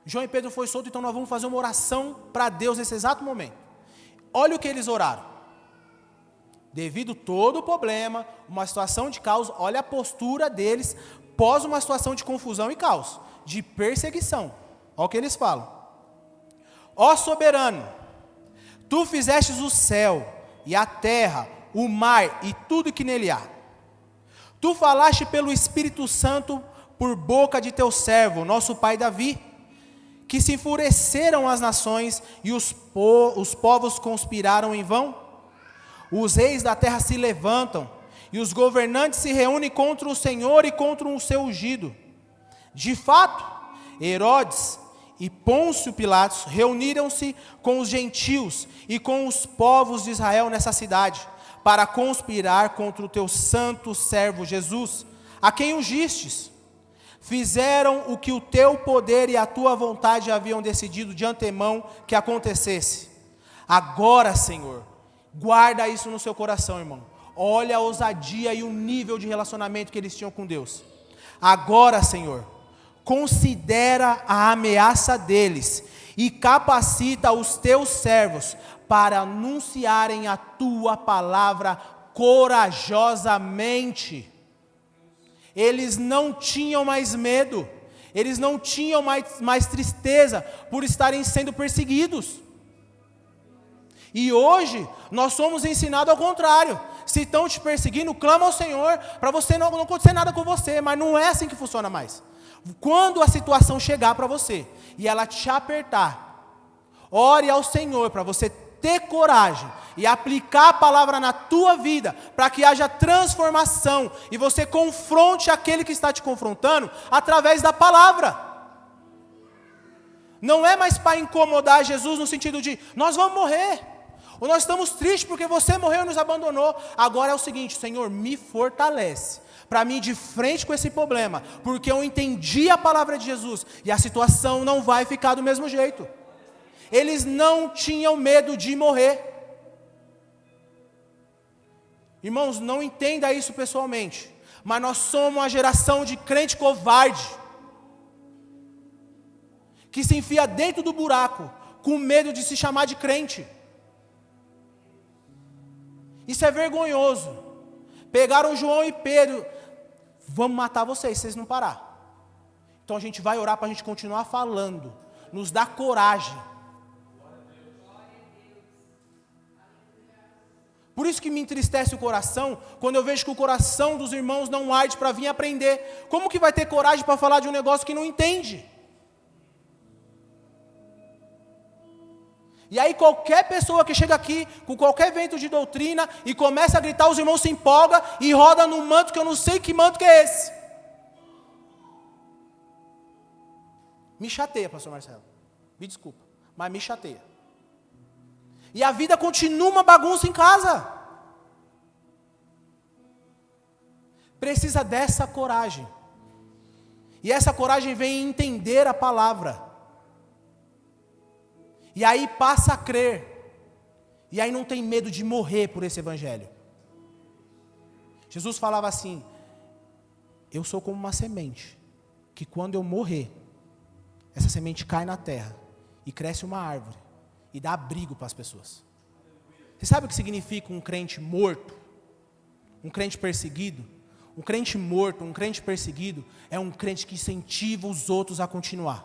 João e Pedro foi solto, então nós vamos fazer uma oração para Deus nesse exato momento. Olha o que eles oraram. Devido todo o problema, uma situação de caos, olha a postura deles pós uma situação de confusão e caos, de perseguição. Olha o que eles falam. Ó soberano, tu fizestes o céu e a terra, o mar e tudo que nele há. Tu falaste pelo Espírito Santo por boca de teu servo, nosso pai Davi, que se enfureceram as nações e os povos conspiraram em vão. Os reis da terra se levantam e os governantes se reúnem contra o Senhor e contra o seu ungido. De fato, Herodes e Pôncio Pilatos reuniram-se com os gentios e com os povos de Israel nessa cidade, para conspirar contra o teu santo servo Jesus, a quem ungistes. Fizeram o que o teu poder e a tua vontade haviam decidido de antemão que acontecesse. Agora, Senhor, guarda isso no seu coração, irmão. Olha a ousadia e o nível de relacionamento que eles tinham com Deus. Agora, Senhor, considera a ameaça deles e capacita os teus servos para anunciarem a tua palavra corajosamente. Eles não tinham mais medo, eles não tinham mais tristeza por estarem sendo perseguidos. E hoje, nós somos ensinados ao contrário. Se estão te perseguindo, clama ao Senhor, para você não acontecer nada com você, mas não é assim que funciona mais. Quando a situação chegar para você, e ela te apertar, ore ao Senhor, para você ter coragem, e aplicar a palavra na tua vida, para que haja transformação, e você confronte aquele que está te confrontando, através da palavra. Não é mais para incomodar Jesus, no sentido de, nós vamos morrer, ou nós estamos tristes porque você morreu e nos abandonou. Agora é o seguinte, Senhor, me fortalece, para mim ir de frente com esse problema, porque eu entendi a palavra de Jesus, e a situação não vai ficar do mesmo jeito. Eles não tinham medo de morrer. Irmãos, não entenda isso pessoalmente, mas nós somos uma geração de crente covarde, que se enfia dentro do buraco, com medo de se chamar de crente. Isso é vergonhoso. Pegaram João e Pedro, vamos matar vocês, se vocês não parar. Então a gente vai orar para a gente continuar falando, nos dá coragem. Por isso que me entristece o coração, quando eu vejo que o coração dos irmãos não arde para vir aprender. Como que vai ter coragem para falar de um negócio que não entende? E aí qualquer pessoa que chega aqui, com qualquer vento de doutrina, e começa a gritar, os irmãos se empolgam e roda num manto que eu não sei que manto que é esse. Me chateia, pastor Marcelo. Me desculpa, mas me chateia. E a vida continua uma bagunça em casa. Precisa dessa coragem. E essa coragem vem entender a palavra. E aí passa a crer. E aí não tem medo de morrer por esse evangelho. Jesus falava assim, eu sou como uma semente, que quando eu morrer, essa semente cai na terra, e cresce uma árvore, e dá abrigo para as pessoas. Você sabe o que significa um crente morto? Um crente perseguido? Um crente morto, um crente perseguido, é um crente que incentiva os outros a continuar.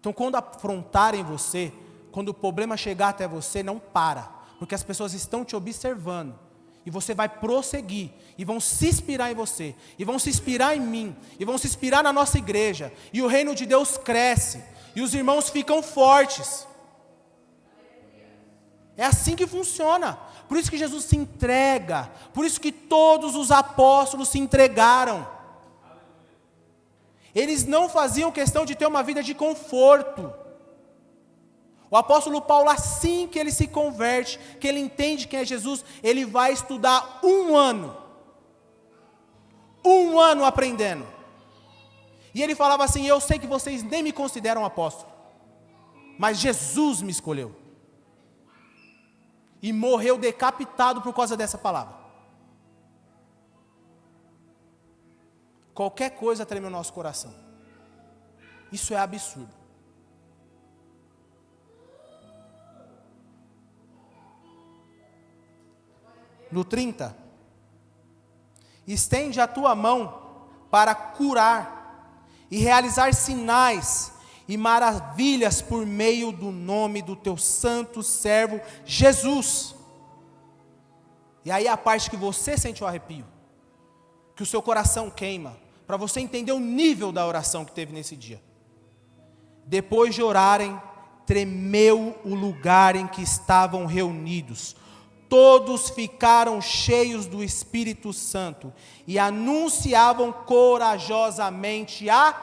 Então quando afrontarem você, quando o problema chegar até você, não para, porque as pessoas estão te observando, e você vai prosseguir, e vão se inspirar em você, e vão se inspirar em mim, e vão se inspirar na nossa igreja, e o reino de Deus cresce, e os irmãos ficam fortes. É assim que funciona. Por isso que Jesus se entrega, por isso que todos os apóstolos se entregaram. Eles não faziam questão de ter uma vida de conforto. O apóstolo Paulo, assim que ele se converte, que ele entende quem é Jesus, ele vai estudar 1 ano. 1 ano aprendendo. E ele falava assim, eu sei que vocês nem me consideram apóstolo, mas Jesus me escolheu. E morreu decapitado por causa dessa palavra. qualquer coisa treme o nosso coração. Isso é absurdo. No 30, estende a tua mão para curar e realizar sinais e maravilhas por meio do nome do teu santo servo Jesus. E aí a parte que você sente o arrepio, que o seu coração queima, para você entender o nível da oração que teve nesse dia. Depois de orarem, tremeu o lugar em que estavam reunidos. Todos ficaram cheios do Espírito Santo e anunciavam corajosamente a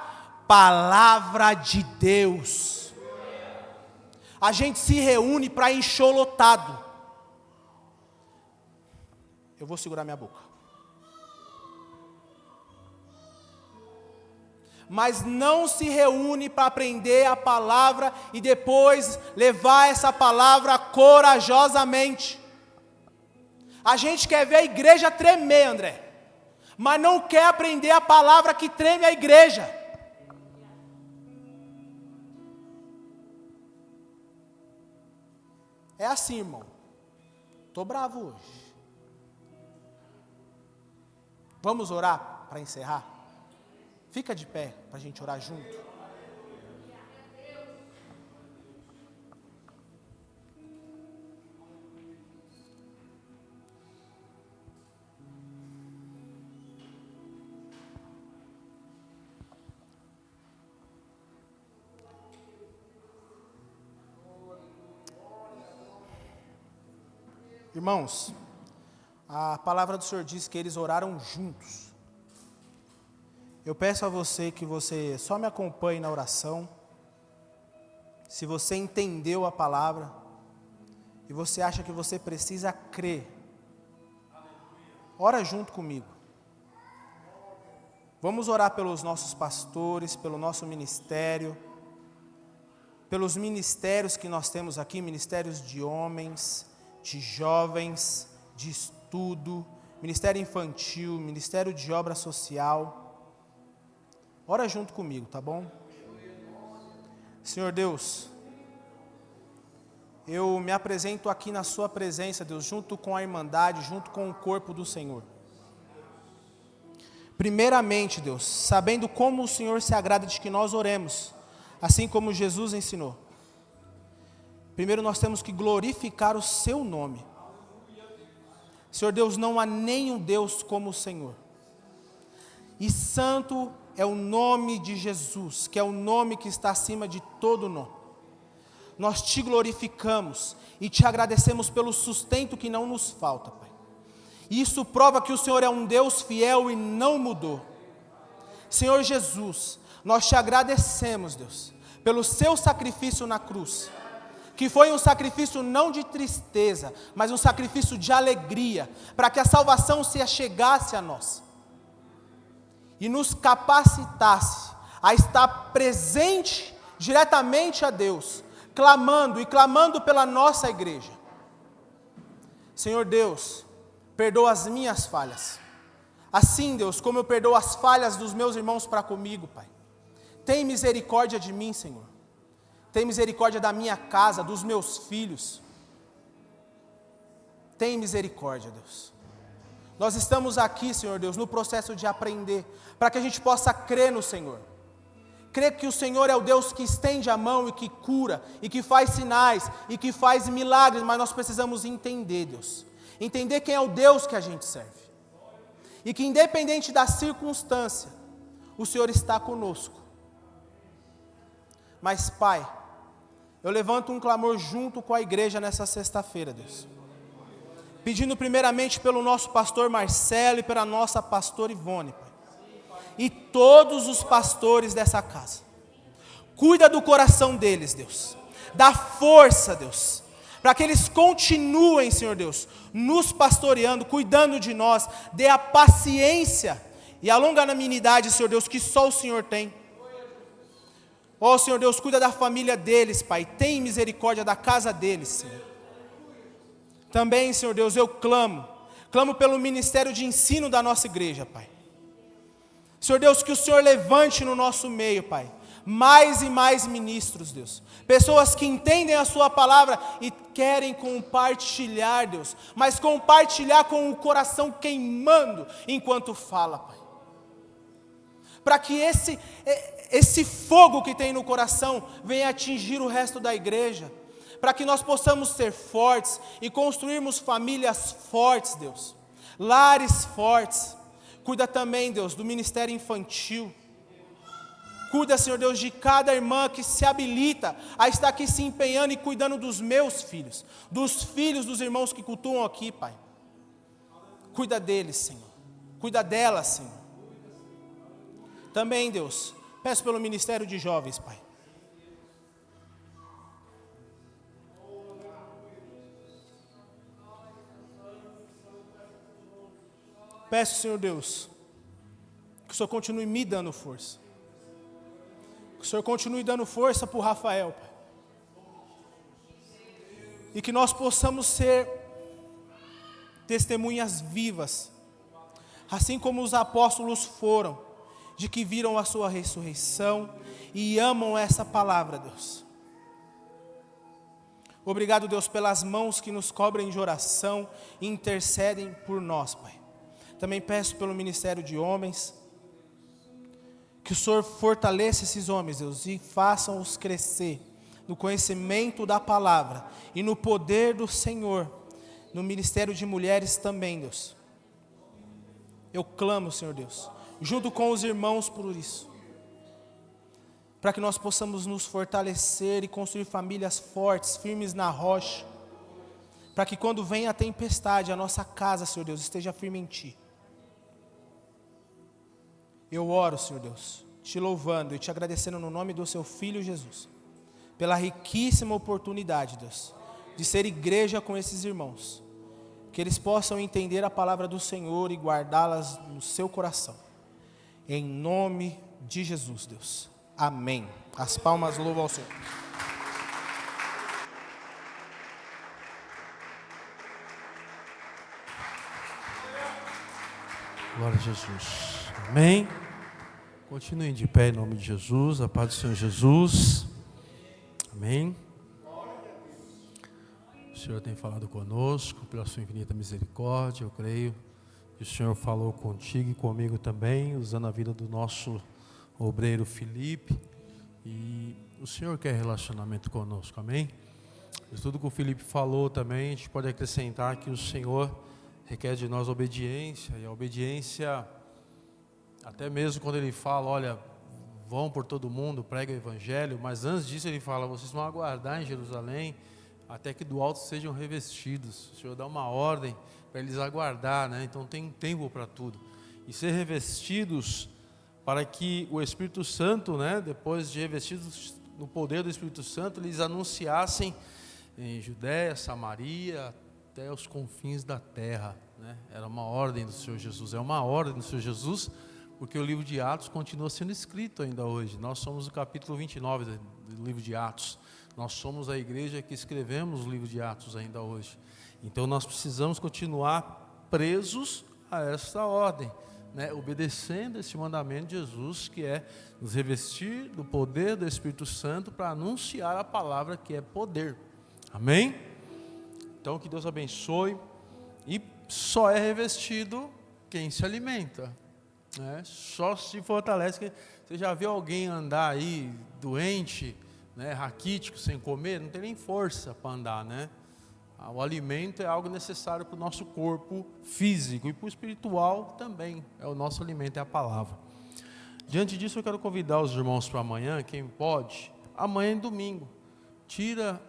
palavra de Deus. A gente se reúne para encher lotado. Eu vou segurar minha boca. Mas não se reúne para aprender a palavra e depois levar essa palavra corajosamente. A gente quer ver a igreja tremer, André, mas não quer aprender a palavra que treme a igreja. É assim, irmão. Estou bravo hoje. Vamos orar para encerrar? Fica de pé para a gente orar junto. Irmãos, a palavra do Senhor diz que eles oraram juntos. Eu peço a você que você só me acompanhe na oração. Se você entendeu a palavra e você acha que você precisa crer, ora junto comigo. Vamos orar pelos nossos pastores, pelo nosso ministério, pelos ministérios que nós temos aqui, ministérios de homens, de jovens, de estudo, ministério infantil, ministério de obra social. Ora junto comigo, tá bom? Senhor Deus, eu me apresento aqui na sua presença, Deus, junto com a irmandade, junto com o corpo do Senhor. Primeiramente, Deus, sabendo como o Senhor se agrada de que nós oremos, assim como Jesus ensinou. Primeiro nós temos que glorificar o seu nome. Senhor Deus, não há nenhum Deus como o Senhor. E santo é o nome de Jesus, que é o nome que está acima de todo nome. Nós te glorificamos e te agradecemos pelo sustento que não nos falta, Pai. Isso prova que o Senhor é um Deus fiel e não mudou. Senhor Jesus, nós te agradecemos, Deus, pelo seu sacrifício na cruz, que foi um sacrifício não de tristeza, mas um sacrifício de alegria, para que a salvação se achegasse a nós, e nos capacitasse a estar presente diretamente a Deus, clamando pela nossa igreja. Senhor Deus, perdoa as minhas falhas, assim, Deus, como eu perdoo as falhas dos meus irmãos para comigo, Pai. Tem misericórdia de mim, Senhor. Tem misericórdia da minha casa, dos meus filhos. Tem misericórdia, Deus. Nós estamos aqui, Senhor Deus, no processo de aprender, para que a gente possa crer no Senhor. Crer que o Senhor é o Deus que estende a mão e que cura, e que faz sinais, e que faz milagres, mas nós precisamos entender, Deus. Entender quem é o Deus que a gente serve. E que independente da circunstância, o Senhor está conosco. Mas, Pai, eu levanto um clamor junto com a igreja nessa sexta-feira, Deus. Pedindo primeiramente pelo nosso pastor Marcelo e pela nossa pastora Ivone, Pai. E todos os pastores dessa casa. Cuida do coração deles, Deus. Dá força, Deus. Para que eles continuem, Senhor Deus, nos pastoreando, cuidando de nós. Dê a paciência e a longanimidade, Senhor Deus, que só o Senhor tem. Ó Senhor Deus, cuida da família deles, Pai. Tem misericórdia da casa deles, Senhor. Também, Senhor Deus, eu clamo pelo ministério de ensino da nossa igreja, Pai. Senhor Deus, que o Senhor levante no nosso meio, Pai, mais e mais ministros, Deus. Pessoas que entendem a sua palavra e querem compartilhar, Deus, mas compartilhar com o coração queimando enquanto fala, Pai. Para que esse fogo que tem no coração venha atingir o resto da igreja. Para que nós possamos ser fortes e construirmos famílias fortes, Deus. Lares fortes. Cuida também, Deus, do ministério infantil. Cuida, Senhor Deus, de cada irmã que se habilita a estar aqui se empenhando e cuidando dos meus filhos. Dos filhos dos irmãos que cultuam aqui, Pai. Cuida deles, Senhor. Cuida delas, Senhor. Também, Deus, peço pelo ministério de jovens, Pai. Peço, Senhor Deus, que o Senhor continue me dando força. Que o Senhor continue dando força para o Rafael, Pai. E que nós possamos ser testemunhas vivas, assim como os apóstolos foram, de que viram a sua ressurreição e amam essa palavra, Deus. Obrigado, Deus, pelas mãos que nos cobrem de oração e intercedem por nós, Pai. Também peço pelo ministério de homens, que o Senhor fortaleça esses homens, Deus, e façam-os crescer no conhecimento da palavra e no poder do Senhor. No ministério de mulheres também, Deus. Eu clamo, Senhor Deus, junto com os irmãos por isso, para que nós possamos nos fortalecer e construir famílias fortes, firmes na rocha, para que quando vem a tempestade, a nossa casa, Senhor Deus, esteja firme em Ti. Eu oro, Senhor Deus, Te louvando e Te agradecendo no nome do Seu Filho Jesus, pela riquíssima oportunidade, Deus, de ser igreja com esses irmãos, que eles possam entender a palavra do Senhor e guardá-las no seu coração. Em nome de Jesus, Deus. Amém. As palmas louvam ao Senhor. Glória a Jesus. Amém. Continuem de pé em nome de Jesus. A paz do Senhor Jesus. Amém. O Senhor tem falado conosco pela sua infinita misericórdia. Eu creio que o Senhor falou contigo e comigo também, usando a vida do nosso obreiro Felipe. E o Senhor quer relacionamento conosco, amém? Mas tudo que o Felipe falou também, a gente pode acrescentar que o Senhor requer de nós obediência. E a obediência, até mesmo quando Ele fala, olha, vão por todo mundo, prega o Evangelho. Mas antes disso Ele fala, vocês vão aguardar em Jerusalém, até que do alto sejam revestidos. O Senhor dá uma ordem para eles aguardar, né? Então tem um tempo para tudo. E ser revestidos para que o Espírito Santo, né, depois de revestidos no poder do Espírito Santo, eles anunciassem em Judéia, Samaria, até os confins da terra, né? Era uma ordem do Senhor Jesus, é uma ordem do Senhor Jesus, porque o livro de Atos continua sendo escrito ainda hoje. Nós somos o capítulo 29 do livro de Atos. Nós somos a igreja que escrevemos o livro de Atos ainda hoje. Então nós precisamos continuar presos a essa ordem, né? Obedecendo esse mandamento de Jesus, que é nos revestir do poder do Espírito Santo para anunciar a palavra, que é poder. Amém? Então que Deus abençoe. E só é revestido quem se alimenta, né? Só se fortalece. Você já viu alguém andar aí doente, né, raquítico, sem comer? Não tem nem força para andar, né? O alimento é algo necessário para o nosso corpo físico e para o espiritual também. É o nosso alimento, é a palavra. Diante disso, eu quero convidar os irmãos para amanhã, quem pode, amanhã é domingo. Tira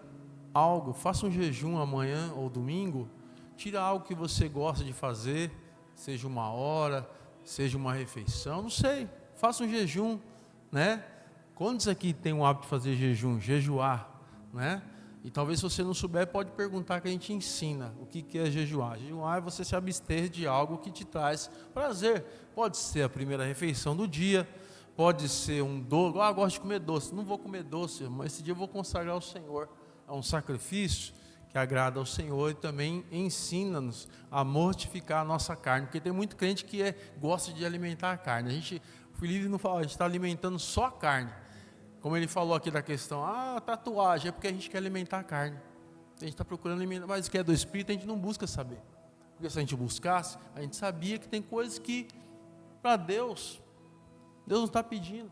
algo, faça um jejum amanhã ou domingo, tira algo que você gosta de fazer, seja uma hora, seja uma refeição, não sei, faça um jejum, né? Quantos aqui tem o hábito de fazer jejum, jejuar, né? E talvez se você não souber, pode perguntar que a gente ensina o que é jejuar. Jejuar é você se abster de algo que te traz prazer. Pode ser a primeira refeição do dia, pode ser um doce. Gosto de comer doce. Não vou comer doce, mas esse dia eu vou consagrar ao Senhor. É um sacrifício que agrada ao Senhor e também ensina-nos a mortificar a nossa carne. Porque tem muito crente que gosta de alimentar a carne. A gente O Felipe não fala, a gente está alimentando só a carne. Como ele falou aqui da questão, tatuagem, é porque a gente quer alimentar a carne. A gente está procurando alimentar, mas o que é do Espírito a gente não busca saber. Porque se a gente buscasse, a gente sabia que tem coisas que, para Deus não está pedindo.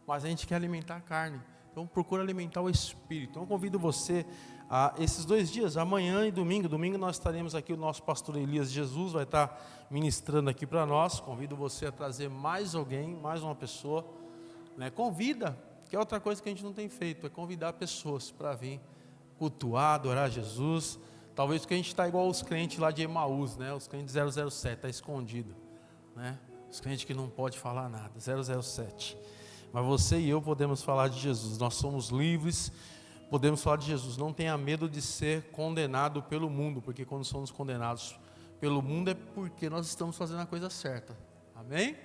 Mas a gente quer alimentar a carne. Então procura alimentar o Espírito. Então eu convido você a esses 2 dias, amanhã e domingo. Domingo nós estaremos aqui, o nosso pastor Elias Jesus vai estar ministrando aqui para nós. Convido você a trazer mais alguém, mais uma pessoa, né? Convida, que é outra coisa que a gente não tem feito, é convidar pessoas para vir cultuar, adorar Jesus. Talvez porque a gente está igual os crentes lá de Emaús, né? Os crentes 007, está escondido, né? Os crentes que não podem falar nada, 007. Mas você e eu podemos falar de Jesus, nós somos livres, podemos falar de Jesus. Não tenha medo de ser condenado pelo mundo, porque quando somos condenados pelo mundo é porque nós estamos fazendo a coisa certa. Amém?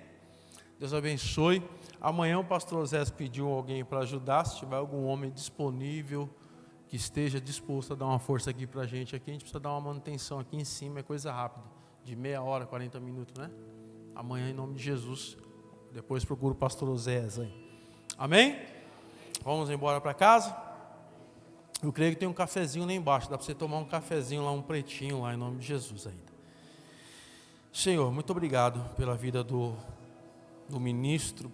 Deus abençoe. Amanhã o pastor Osés pediu alguém para ajudar, se tiver algum homem disponível, que esteja disposto a dar uma força aqui para a gente precisa dar uma manutenção aqui em cima, é coisa rápida, de meia hora, 40 minutos, né? Amanhã, em nome de Jesus, depois procura o pastor Osés aí. Amém? Vamos embora para casa. Eu creio que tem um cafezinho lá embaixo, dá para você tomar um cafezinho lá, um pretinho lá, em nome de Jesus ainda. Senhor, muito obrigado pela vida do ministro,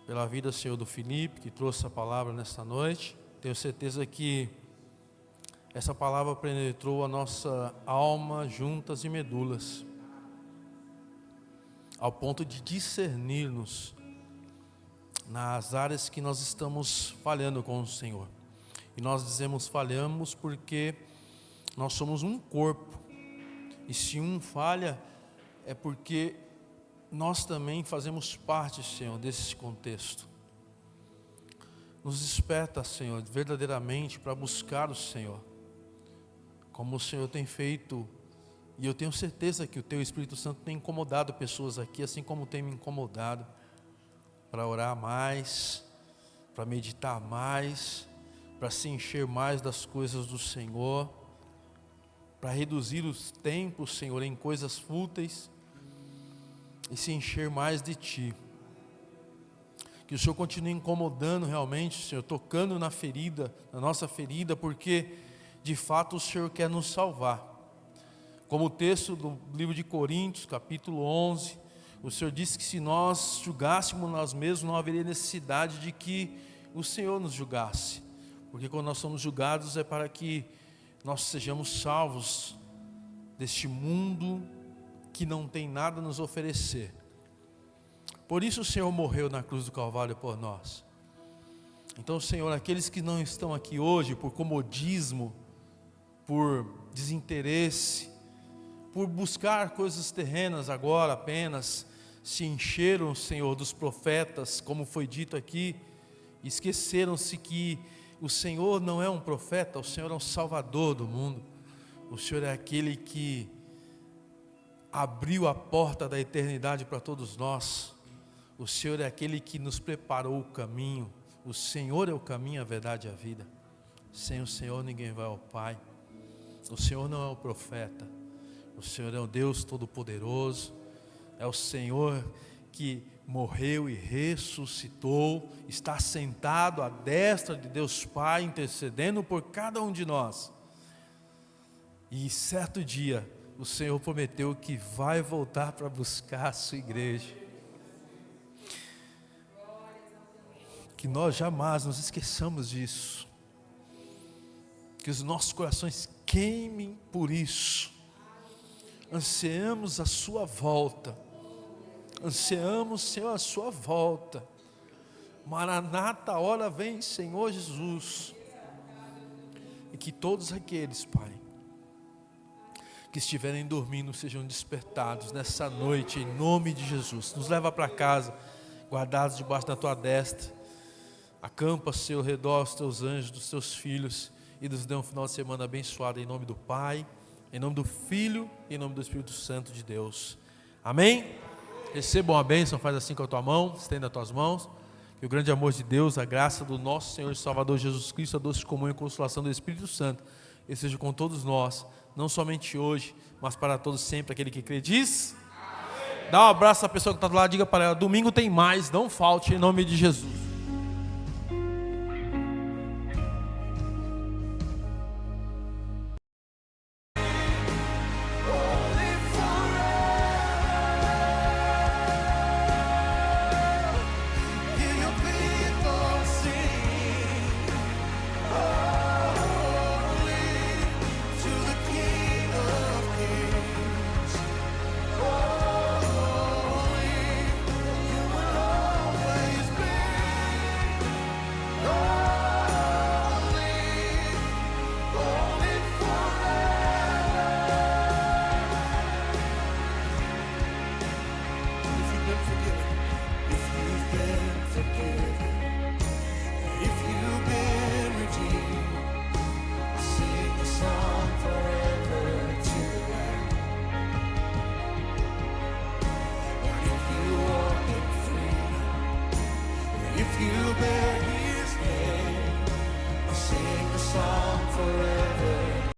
pela vida, Senhor, do Felipe, que trouxe a palavra nesta noite. Tenho certeza que essa palavra penetrou a nossa alma, juntas e medulas, ao ponto de discernir-nos nas áreas que nós estamos falhando com o Senhor. E nós dizemos falhamos porque nós somos um corpo, e se um falha é porque nós também fazemos parte, Senhor, desse contexto. Nos desperta, Senhor, verdadeiramente para buscar o Senhor, como o Senhor tem feito, e eu tenho certeza que o Teu Espírito Santo tem incomodado pessoas aqui, assim como tem me incomodado, para orar mais, para meditar mais, para se encher mais das coisas do Senhor, para reduzir os tempos, Senhor, em coisas fúteis, e se encher mais de Ti. Que o Senhor continue incomodando realmente, Senhor, tocando na ferida, na nossa ferida, porque de fato o Senhor quer nos salvar. Como o texto do livro de Coríntios, capítulo 11, o Senhor disse que se nós julgássemos nós mesmos, não haveria necessidade de que o Senhor nos julgasse, porque quando nós somos julgados é para que nós sejamos salvos deste mundo que não tem nada a nos oferecer. Por isso o Senhor morreu na cruz do Calvário por nós. Então, Senhor, aqueles que não estão aqui hoje por comodismo, por desinteresse, por buscar coisas terrenas agora apenas, se encheram, Senhor, dos profetas, como foi dito aqui, esqueceram-se que o Senhor não é um profeta, o Senhor é um salvador do mundo. O Senhor é aquele que abriu a porta da eternidade para todos nós. O Senhor é aquele que nos preparou o caminho. O Senhor é o caminho, a verdade e a vida. Sem o Senhor ninguém vai ao Pai. O Senhor não é o profeta. O Senhor é o Deus Todo-Poderoso. É o Senhor que morreu e ressuscitou. Está sentado à destra de Deus Pai, intercedendo por cada um de nós. E certo dia, o Senhor prometeu que vai voltar para buscar a sua igreja. Que nós jamais nos esqueçamos disso. Que os nossos corações queimem por isso. Ansiamos a sua volta. Ansiamos, Senhor, a sua volta. Maranata, a hora vem, Senhor Jesus. E que todos aqueles, Pai, que estiverem dormindo sejam despertados nessa noite, em nome de Jesus. Nos leva para casa, guardados debaixo da tua destra. Acampa, Senhor, ao redor os teus anjos, dos teus filhos, e nos dê um final de semana abençoado, em nome do Pai, em nome do Filho, e em nome do Espírito Santo de Deus. Amém? Recebam a bênção, faz assim com a tua mão, estenda as tuas mãos. Que o grande amor de Deus, a graça do nosso Senhor e Salvador Jesus Cristo, a doce comunhão e consolação do Espírito Santo, esteja com todos nós, não somente hoje, mas para todos sempre. Aquele que crê diz... Dá um abraço à pessoa que está do lado, diga para ela, domingo tem mais, não falte, em nome de Jesus.